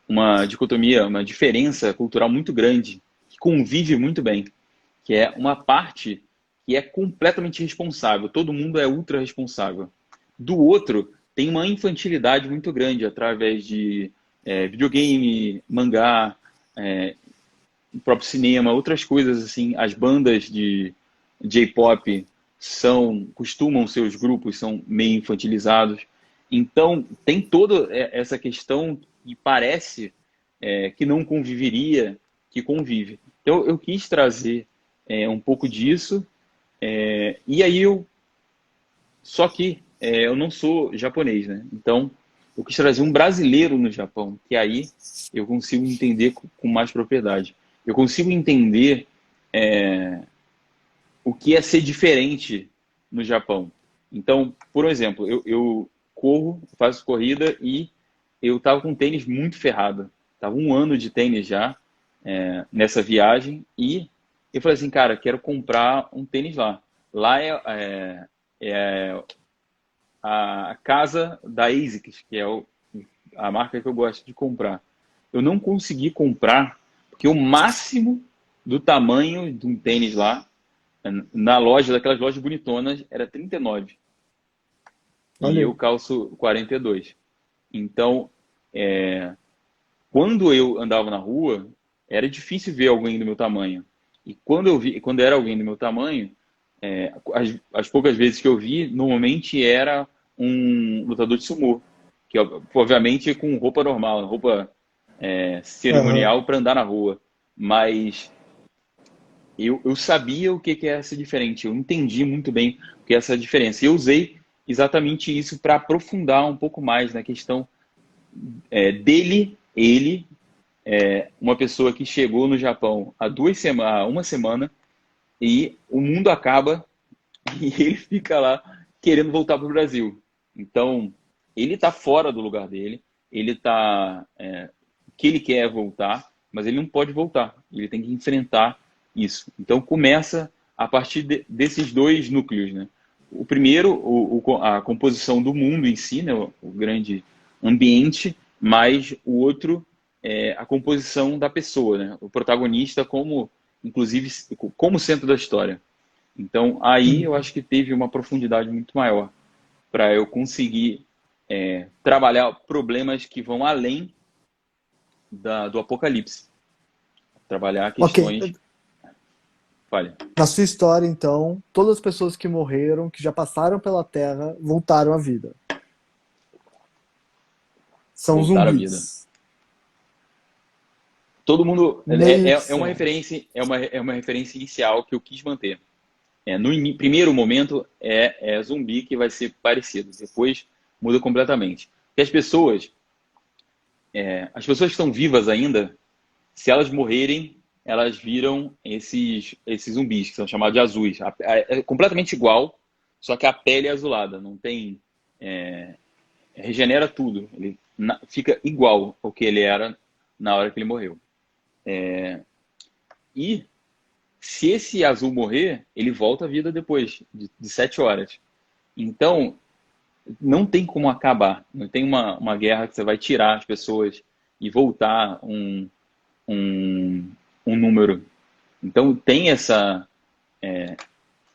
uma dicotomia, uma diferença cultural muito grande, que convive muito bem, que é uma parte que é completamente responsável, todo mundo é ultra responsável. Do outro, tem uma infantilidade muito grande através de videogame, mangá, o próprio cinema, outras coisas assim. As bandas de J-pop costumam ser os grupos, são meio infantilizados. Então, tem toda essa questão que parece que não conviveria, que convive. Então, eu quis trazer um pouco disso. E aí só que eu não sou japonês, né? Então eu quis trazer um brasileiro no Japão, que aí eu consigo entender com mais propriedade. Eu consigo entender o que é ser diferente no Japão. Então, por exemplo, eu corro, faço corrida e eu estava com um tênis muito ferrado. Tava 1 ano de tênis já nessa viagem e eu falei assim, cara, quero comprar um tênis lá. Lá é a casa da ASICS, que é a marca que eu gosto de comprar. Eu não consegui comprar, porque o máximo do tamanho de um tênis lá, na loja, daquelas lojas bonitonas, era 39. Olha E aí. eu calço 42. Então, quando eu andava na rua, era difícil ver alguém do meu tamanho. E quando era alguém do meu tamanho, as poucas vezes que eu vi, normalmente era um lutador de sumô, que obviamente com roupa normal, roupa Aham. cerimonial para andar na rua. Mas eu sabia o que é ser diferente, eu entendi muito bem o que é essa diferença. E eu usei exatamente isso para aprofundar um pouco mais na questão ele, uma pessoa que chegou no Japão há uma semana e o mundo acaba e ele fica lá querendo voltar para o Brasil. Então, ele está fora do lugar dele, ele está que ele quer voltar, mas ele não pode voltar. Ele tem que enfrentar isso. Então, começa a partir desses dois núcleos, né? O primeiro, a composição do mundo em si, né? O grande ambiente, mas o outro é a composição da pessoa, né? O protagonista como, inclusive, como centro da história. Então, aí eu acho que teve uma profundidade muito maior para eu conseguir trabalhar problemas que vão além do apocalipse. Trabalhar Ok, questões... Falha. na sua história, então, todas as pessoas que morreram, que já passaram pela Terra, voltaram à vida. São Voltar à vida. zumbis. Todo mundo... Meio que É uma são. referência, é uma referência inicial que eu quis manter. No primeiro momento é zumbi que vai ser parecido. Depois muda completamente. Porque as pessoas que estão vivas ainda, se elas morrerem, elas viram esses zumbis, que são chamados de azuis. É completamente igual, só que a pele é azulada. Não tem... regenera tudo. Ele fica igual ao que ele era na hora que ele morreu. E se esse azul morrer, ele volta à vida depois de 7 horas. Então, não tem como acabar. Não tem uma guerra que você vai tirar as pessoas e voltar um número. Então, tem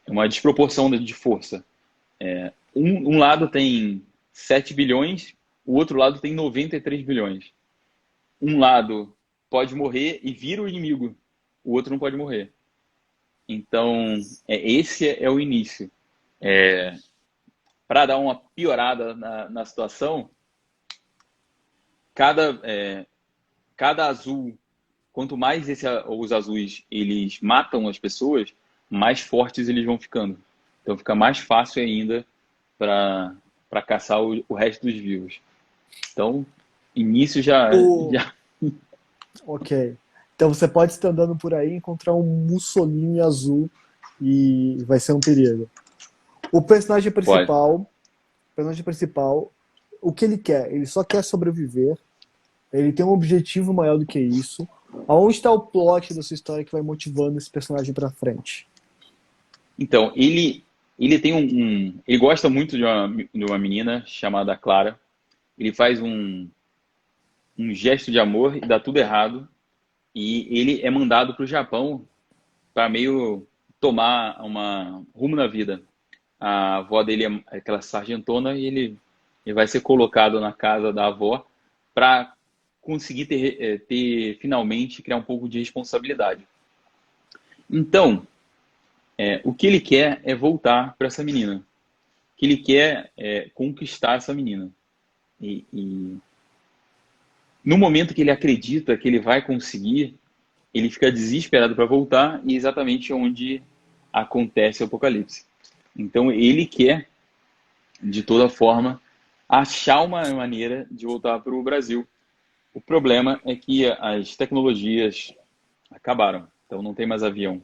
uma desproporção de força. Um lado tem 7 bilhões, o outro lado tem 93 bilhões. Um lado pode morrer e vira o inimigo, o outro não pode morrer. Então, esse é o início. Para dar uma piorada na situação, cada azul, quanto mais os azuis eles matam as pessoas, mais fortes eles vão ficando. Então fica mais fácil ainda para caçar o resto dos vivos. Então, início já. Ok. Então você pode estar andando por aí e encontrar um Mussolini azul e vai ser um perigo. O personagem principal, o que ele quer? Ele só quer sobreviver. Ele tem um objetivo maior do que isso. Aonde está o plot dessa história que vai motivando esse personagem para frente? Então, ele tem ele gosta muito de uma menina chamada Clara. Ele faz um gesto de amor e dá tudo errado. E ele é mandado para o Japão para meio tomar rumo na vida. A avó dele é aquela sargentona e ele vai ser colocado na casa da avó para conseguir ter finalmente criar um pouco de responsabilidade. Então, o que ele quer é voltar para essa menina. O que ele quer é conquistar essa menina. E no momento que ele acredita que ele vai conseguir, ele fica desesperado para voltar e exatamente onde acontece o apocalipse. Então ele quer, de toda forma, achar uma maneira de voltar para o Brasil. O problema é que as tecnologias acabaram. Então não tem mais avião,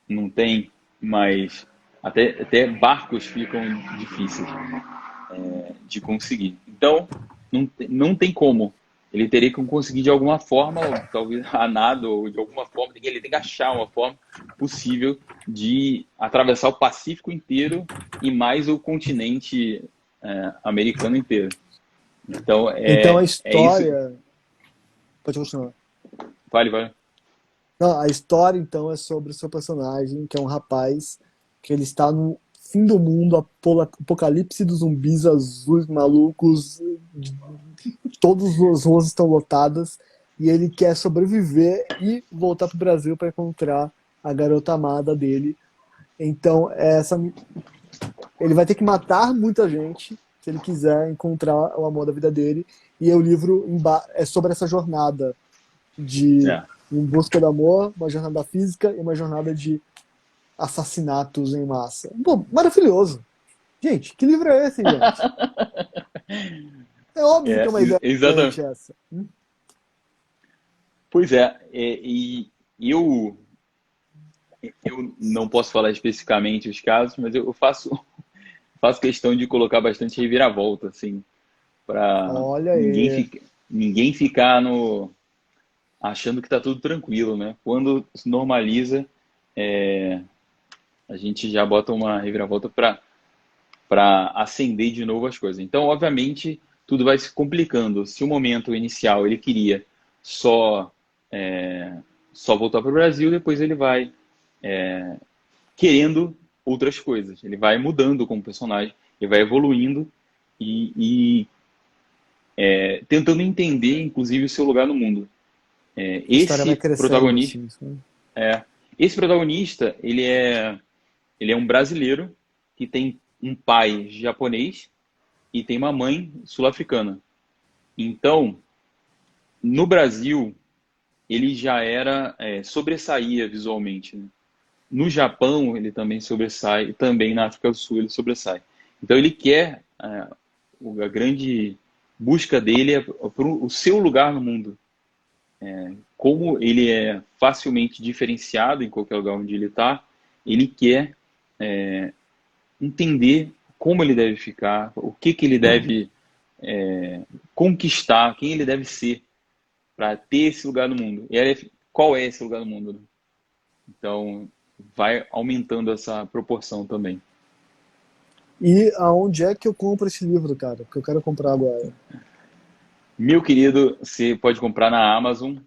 não tem mais... Até barcos ficam difíceis de conseguir. Então não tem como. Ele teria que conseguir de alguma forma, ou talvez a nado, ou de alguma forma, ele tem que achar uma forma possível de atravessar o Pacífico inteiro e mais o continente americano inteiro. Então, Então a isso. história... Pode continuar. Vale. Não, a história, então, é sobre o seu personagem, que é um rapaz que ele está no fim do mundo, apocalipse dos zumbis azuis malucos, todas as ruas estão lotadas, e ele quer sobreviver e voltar para o Brasil para encontrar a garota amada dele. Então, ele vai ter que matar muita gente se ele quiser encontrar o amor da vida dele, e o livro é sobre essa jornada em busca do amor, uma jornada física e uma jornada de assassinatos em massa. Pô, maravilhoso. Gente, que livro é esse, gente? É óbvio que é uma ideia exatamente essa. Pois e eu não posso falar especificamente os casos, mas eu faço questão de colocar bastante reviravolta, assim, para ninguém ficar achando que está tudo tranquilo, né? Quando se normaliza, a gente já bota uma reviravolta para acender de novo as coisas. Então, obviamente, tudo vai se complicando. Se o momento inicial ele queria só voltar para o Brasil, depois ele vai querendo outras coisas. Ele vai mudando como personagem, ele vai evoluindo e tentando entender, inclusive, o seu lugar no mundo. Esse protagonista, esse protagonista, ele é um brasileiro que tem um pai japonês e tem uma mãe sul-africana. Então, no Brasil, ele já sobressaía visualmente, né? No Japão, ele também sobressai, e também na África do Sul ele sobressai. Então, ele quer, a grande busca dele é o seu lugar no mundo. Como ele é facilmente diferenciado em qualquer lugar onde ele está, ele quer entender como ele deve ficar, o que ele deve conquistar, quem ele deve ser para ter esse lugar no mundo. E aí, qual é esse lugar no mundo, né? Então, vai aumentando essa proporção também. E aonde é que eu compro esse livro, cara? Porque eu quero comprar agora. Meu querido, você pode comprar na Amazon.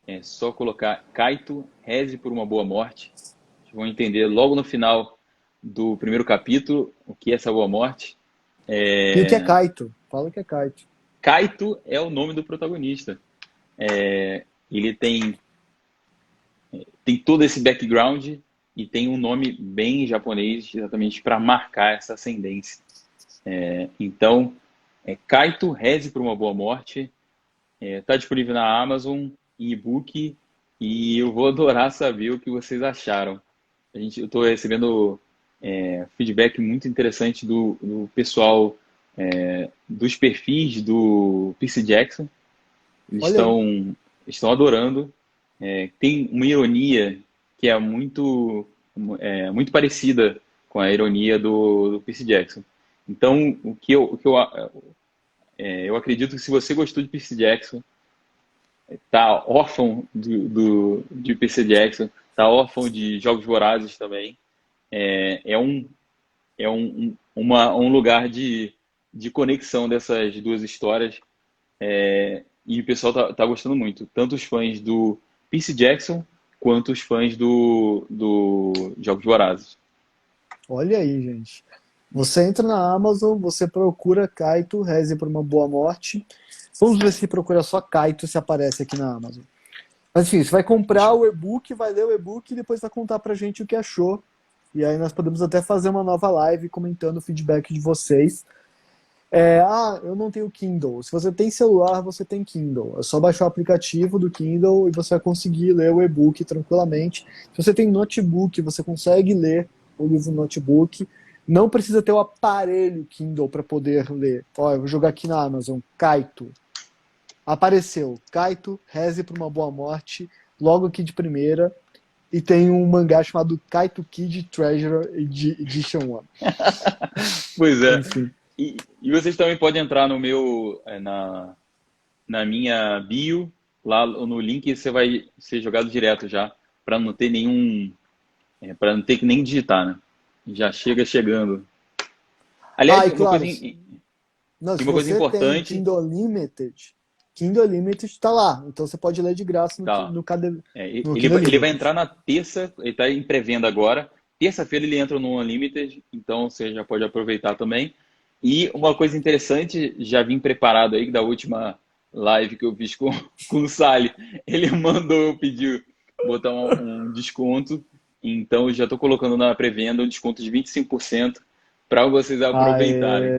É só colocar Kaito, Reze por uma Boa Morte. Vocês vão entender logo no final do primeiro capítulo o que é essa boa morte. E o que é Kaito? Fala o que é Kaito. Kaito é o nome do protagonista. Ele tem todo esse background e tem um nome bem japonês exatamente para marcar essa ascendência. Então, Kaito, Reze por uma Boa Morte. Está disponível na Amazon, em e-book, e eu vou adorar saber o que vocês acharam. Eu estou recebendo feedback muito interessante do pessoal dos perfis do Percy Jackson. Eles Olha aí. estão adorando. Tem uma ironia que é muito parecida com a ironia do Percy Jackson. Então, eu acredito que se você gostou de Percy Jackson, tá órfão de Percy Jackson, tá órfão de Jogos Vorazes também, é um lugar de conexão dessas duas histórias, e o pessoal tá gostando muito, tanto os fãs do Percy Jackson quanto os fãs do Jogos Vorazes. Olha aí, gente. Você entra na Amazon, você procura Kaito, Reze por uma Boa Morte. Vamos ver se procura só Kaito se aparece aqui na Amazon. Mas enfim, você vai comprar o e-book, vai ler o e-book e depois vai contar pra gente o que achou. E aí nós podemos até fazer uma nova live comentando o feedback de vocês. Eu não tenho Kindle. Se você tem celular, você tem Kindle. É só baixar o aplicativo do Kindle e você vai conseguir ler o e-book tranquilamente. Se você tem notebook, você consegue ler o livro no notebook. Não precisa ter o aparelho Kindle para poder ler. Eu vou jogar aqui na Amazon. Kaito. Apareceu. Kaito, Reze por uma Boa Morte. Logo aqui de primeira. E tem um mangá chamado Kaito Kid Treasure Edition 1. Pois é. Enfim. E vocês também podem entrar no meu, na minha bio, lá no link você vai ser jogado direto já, para não ter para não ter que nem digitar, né? Já chegando. Aliás, claro. Não, se uma coisa você importante. tem Kindle Unlimited tá lá. Então você pode ler de graça no Kindle ele vai entrar na terça, ele está em pré-venda agora. Terça-feira ele entra no Unlimited, então você já pode aproveitar também. E uma coisa interessante, já vim preparado aí da última live que eu fiz com o Sally. Ele mandou eu pedir, botar um desconto. Então, eu já estou colocando na pré-venda um desconto de 25% para vocês aproveitarem.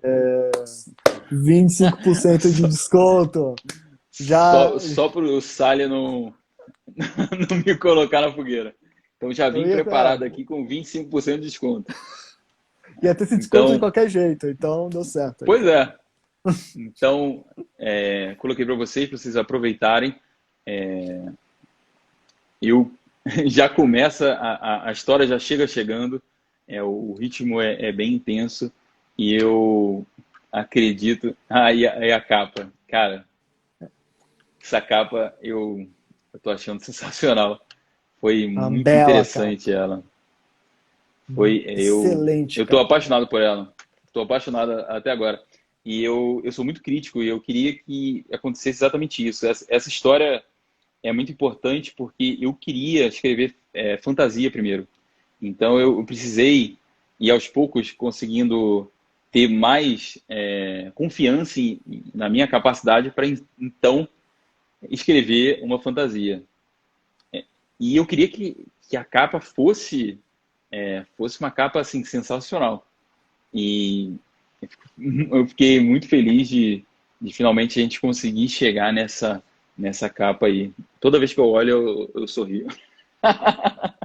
25% de desconto. Só para o Sally não me colocar na fogueira. Então, já vim preparado aqui com 25% de desconto. Ia ter esse desconto de qualquer jeito, então deu certo. Pois é. Então, coloquei para vocês aproveitarem. Eu já começa, a história já chegando, o ritmo é bem intenso e eu acredito. E a capa, cara, essa capa eu tô achando sensacional. Foi muito interessante capa. Ela. Excelente. Eu tô apaixonado por ela. Tô apaixonado até agora. E eu sou muito crítico e eu queria que acontecesse exatamente isso. Essa história é muito importante porque eu queria escrever fantasia primeiro. Então eu precisei ir aos poucos conseguindo ter mais confiança na minha capacidade para então escrever uma fantasia. E eu queria que a capa fosse uma capa assim, sensacional. E eu fiquei muito feliz de finalmente a gente conseguir chegar nessa capa aí. Toda vez que eu olho, eu sorrio.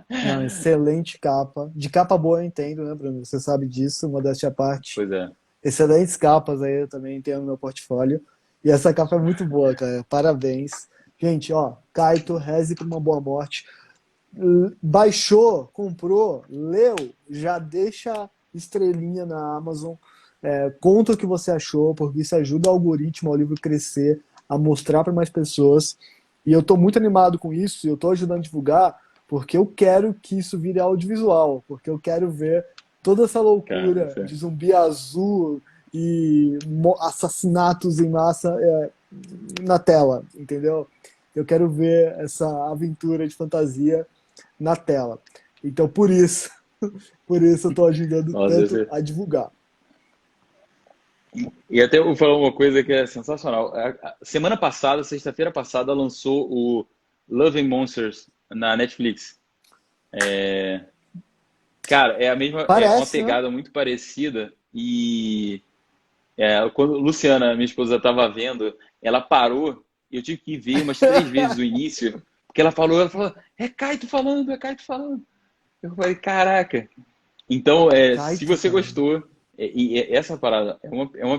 Não, excelente capa. De capa boa eu entendo, né, Bruno? Você sabe disso, modéstia à parte. Pois é. Excelentes capas aí eu também tenho no meu portfólio. E essa capa é muito boa, cara. Parabéns. Gente, Kaito, Reze por uma Boa Morte. Baixou, comprou, leu, já deixa estrelinha na Amazon. Conta o que você achou, porque isso ajuda o algoritmo, ao livro crescer, a mostrar para mais pessoas. E eu tô muito animado com isso, e eu tô ajudando a divulgar, porque eu quero que isso vire audiovisual, porque eu quero ver toda essa Cara, loucura de sério. zumbi azul e assassinatos em massa na tela, entendeu? Eu quero ver essa aventura de fantasia na tela. Então, por isso eu tô ajudando Nossa, tanto a divulgar. e até eu vou falar uma coisa que é sensacional. Semana passada, sexta-feira passada, lançou o Love and Monsters na Netflix. Cara, é a mesma, é uma Parece, né? pegada muito parecida. E quando Luciana, minha esposa, estava vendo, ela parou e eu tive que ver umas 3 vezes o início, porque ela falou, é Kaito falando, é Kaito falando. Eu falei, caraca. Então, se Kaito, você cara. gostou, essa parada uma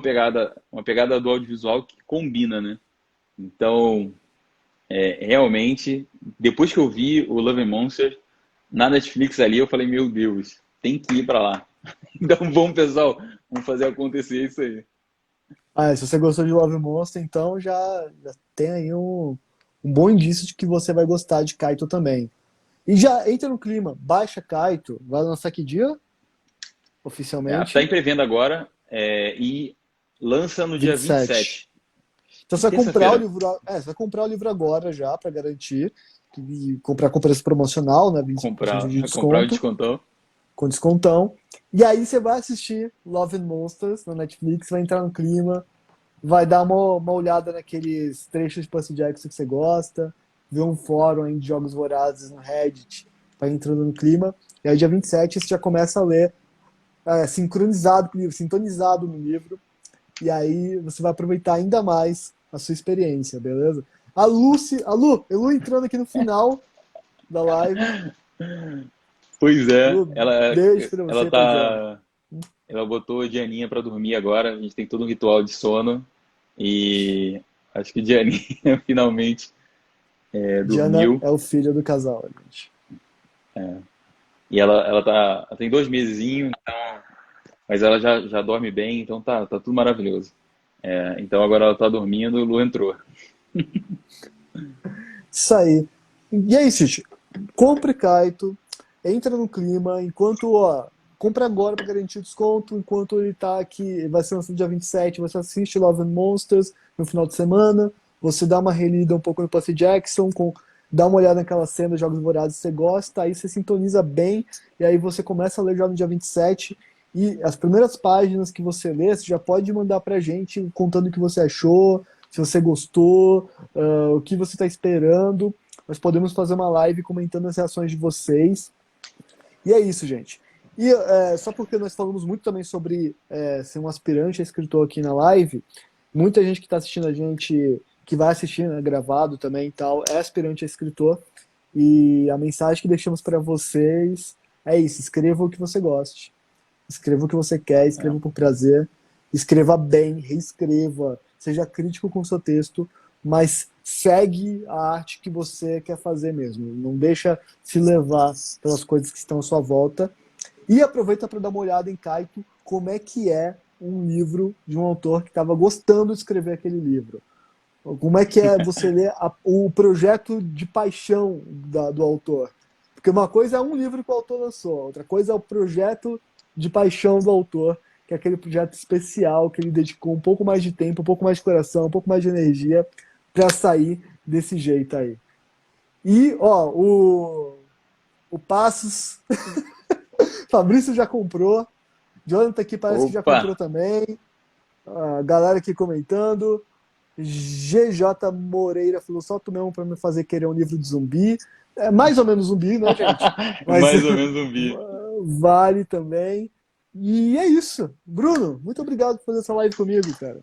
pegada do audiovisual que combina, né? Então, realmente, depois que eu vi o Love and Monsters na Netflix ali, eu falei, meu Deus, tem que ir pra lá. Então, bom, pessoal, vamos fazer acontecer isso aí. Ah, se você gostou de Love Monster, então já tem aí um bom indício de que você vai gostar de Kaito também. E já entra no clima, baixa Kaito, vai lançar que dia? Tá em Oficialmente? pré-venda agora, e lança no dia 27. 27, Então você vai comprar o terça-feira. livro, você vai comprar o livro agora já, para garantir, e comprar com preço promocional, né, 25% Comprar, de comprar o desconto, descontão. com descontão. E aí você vai assistir Love and Monsters na Netflix, vai entrar no clima, vai dar uma olhada naqueles trechos de Percy Jackson que você gosta, ver um fórum aí de jogos vorazes no Reddit, vai entrando no clima. E aí, dia 27, você já começa a ler sincronizado com o livro, sintonizado no livro. E aí você vai aproveitar ainda mais a sua experiência, beleza? A Lu entrando aqui no final da live. Pois é, Lu, ela, beijo pra ela você, pra Diana. tá, ela botou a Dianinha pra dormir agora. A gente tem todo um ritual de sono e acho que Dianinha finalmente Diana dormiu. é o filho do casal, gente. E ela tem 2 mesezinhos, mas ela já dorme bem, então tá tudo maravilhoso. Então agora ela tá dormindo, o Lu entrou. Isso aí. E é isso, gente. Compre Kaito, entra no clima, enquanto, ó, compra agora para garantir o desconto, enquanto ele tá aqui, vai ser lançado dia 27, você assiste Love and Monsters no final de semana, você dá uma relida um pouco no Percy Jackson, dá uma olhada naquela cena de Jogos Vorazes que você gosta, aí você sintoniza bem, e aí você começa a ler já no dia 27, e as primeiras páginas que você lê, você já pode mandar pra gente contando o que você achou, se você gostou, o que você está esperando. Nós podemos fazer uma live comentando as reações de vocês. E é isso, gente. E só porque nós falamos muito também sobre ser um aspirante a escritor aqui na live, muita gente que está assistindo a gente, que vai assistir, né, gravado também e tal, é aspirante a escritor. E a mensagem que deixamos para vocês é isso: escreva o que você goste. Escreva o que você quer, escreva por prazer, escreva bem, reescreva, seja crítico com o seu texto, mas segue a arte que você quer fazer mesmo. Não deixa se levar pelas coisas que estão à sua volta. E aproveita para dar uma olhada em Kaito, como é que é um livro de um autor que estava gostando de escrever aquele livro. Como é que é você ler o projeto de paixão do autor? Porque uma coisa é um livro que o autor lançou, outra coisa é o projeto de paixão do autor, que é aquele projeto especial que ele dedicou um pouco mais de tempo, um pouco mais de coração, um pouco mais de energia para sair desse jeito aí. E, ó, o Passos, Fabrício já comprou, Jonathan aqui parece que já Opa! comprou também, a galera aqui comentando. GJ Moreira falou: só tu mesmo pra me fazer querer um livro de zumbi. É mais ou menos zumbi, né, gente? Mas Mais ou menos um bi. vale também. E é isso. Bruno, muito obrigado por fazer essa live comigo, cara.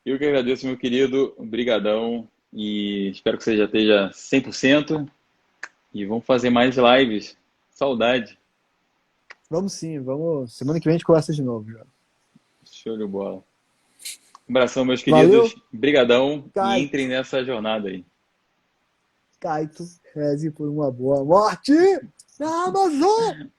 Eu que agradeço, meu querido. Obrigadão. E espero que você já esteja 100%. E vamos fazer mais lives. Saudade. Vamos sim, vamos. Semana que vem a gente conversa de novo, já. Show de bola. Um abração, meus Valeu, queridos. Brigadão e Kaito. entrem nessa jornada aí. Kaito, reze por uma boa morte na Amazônia!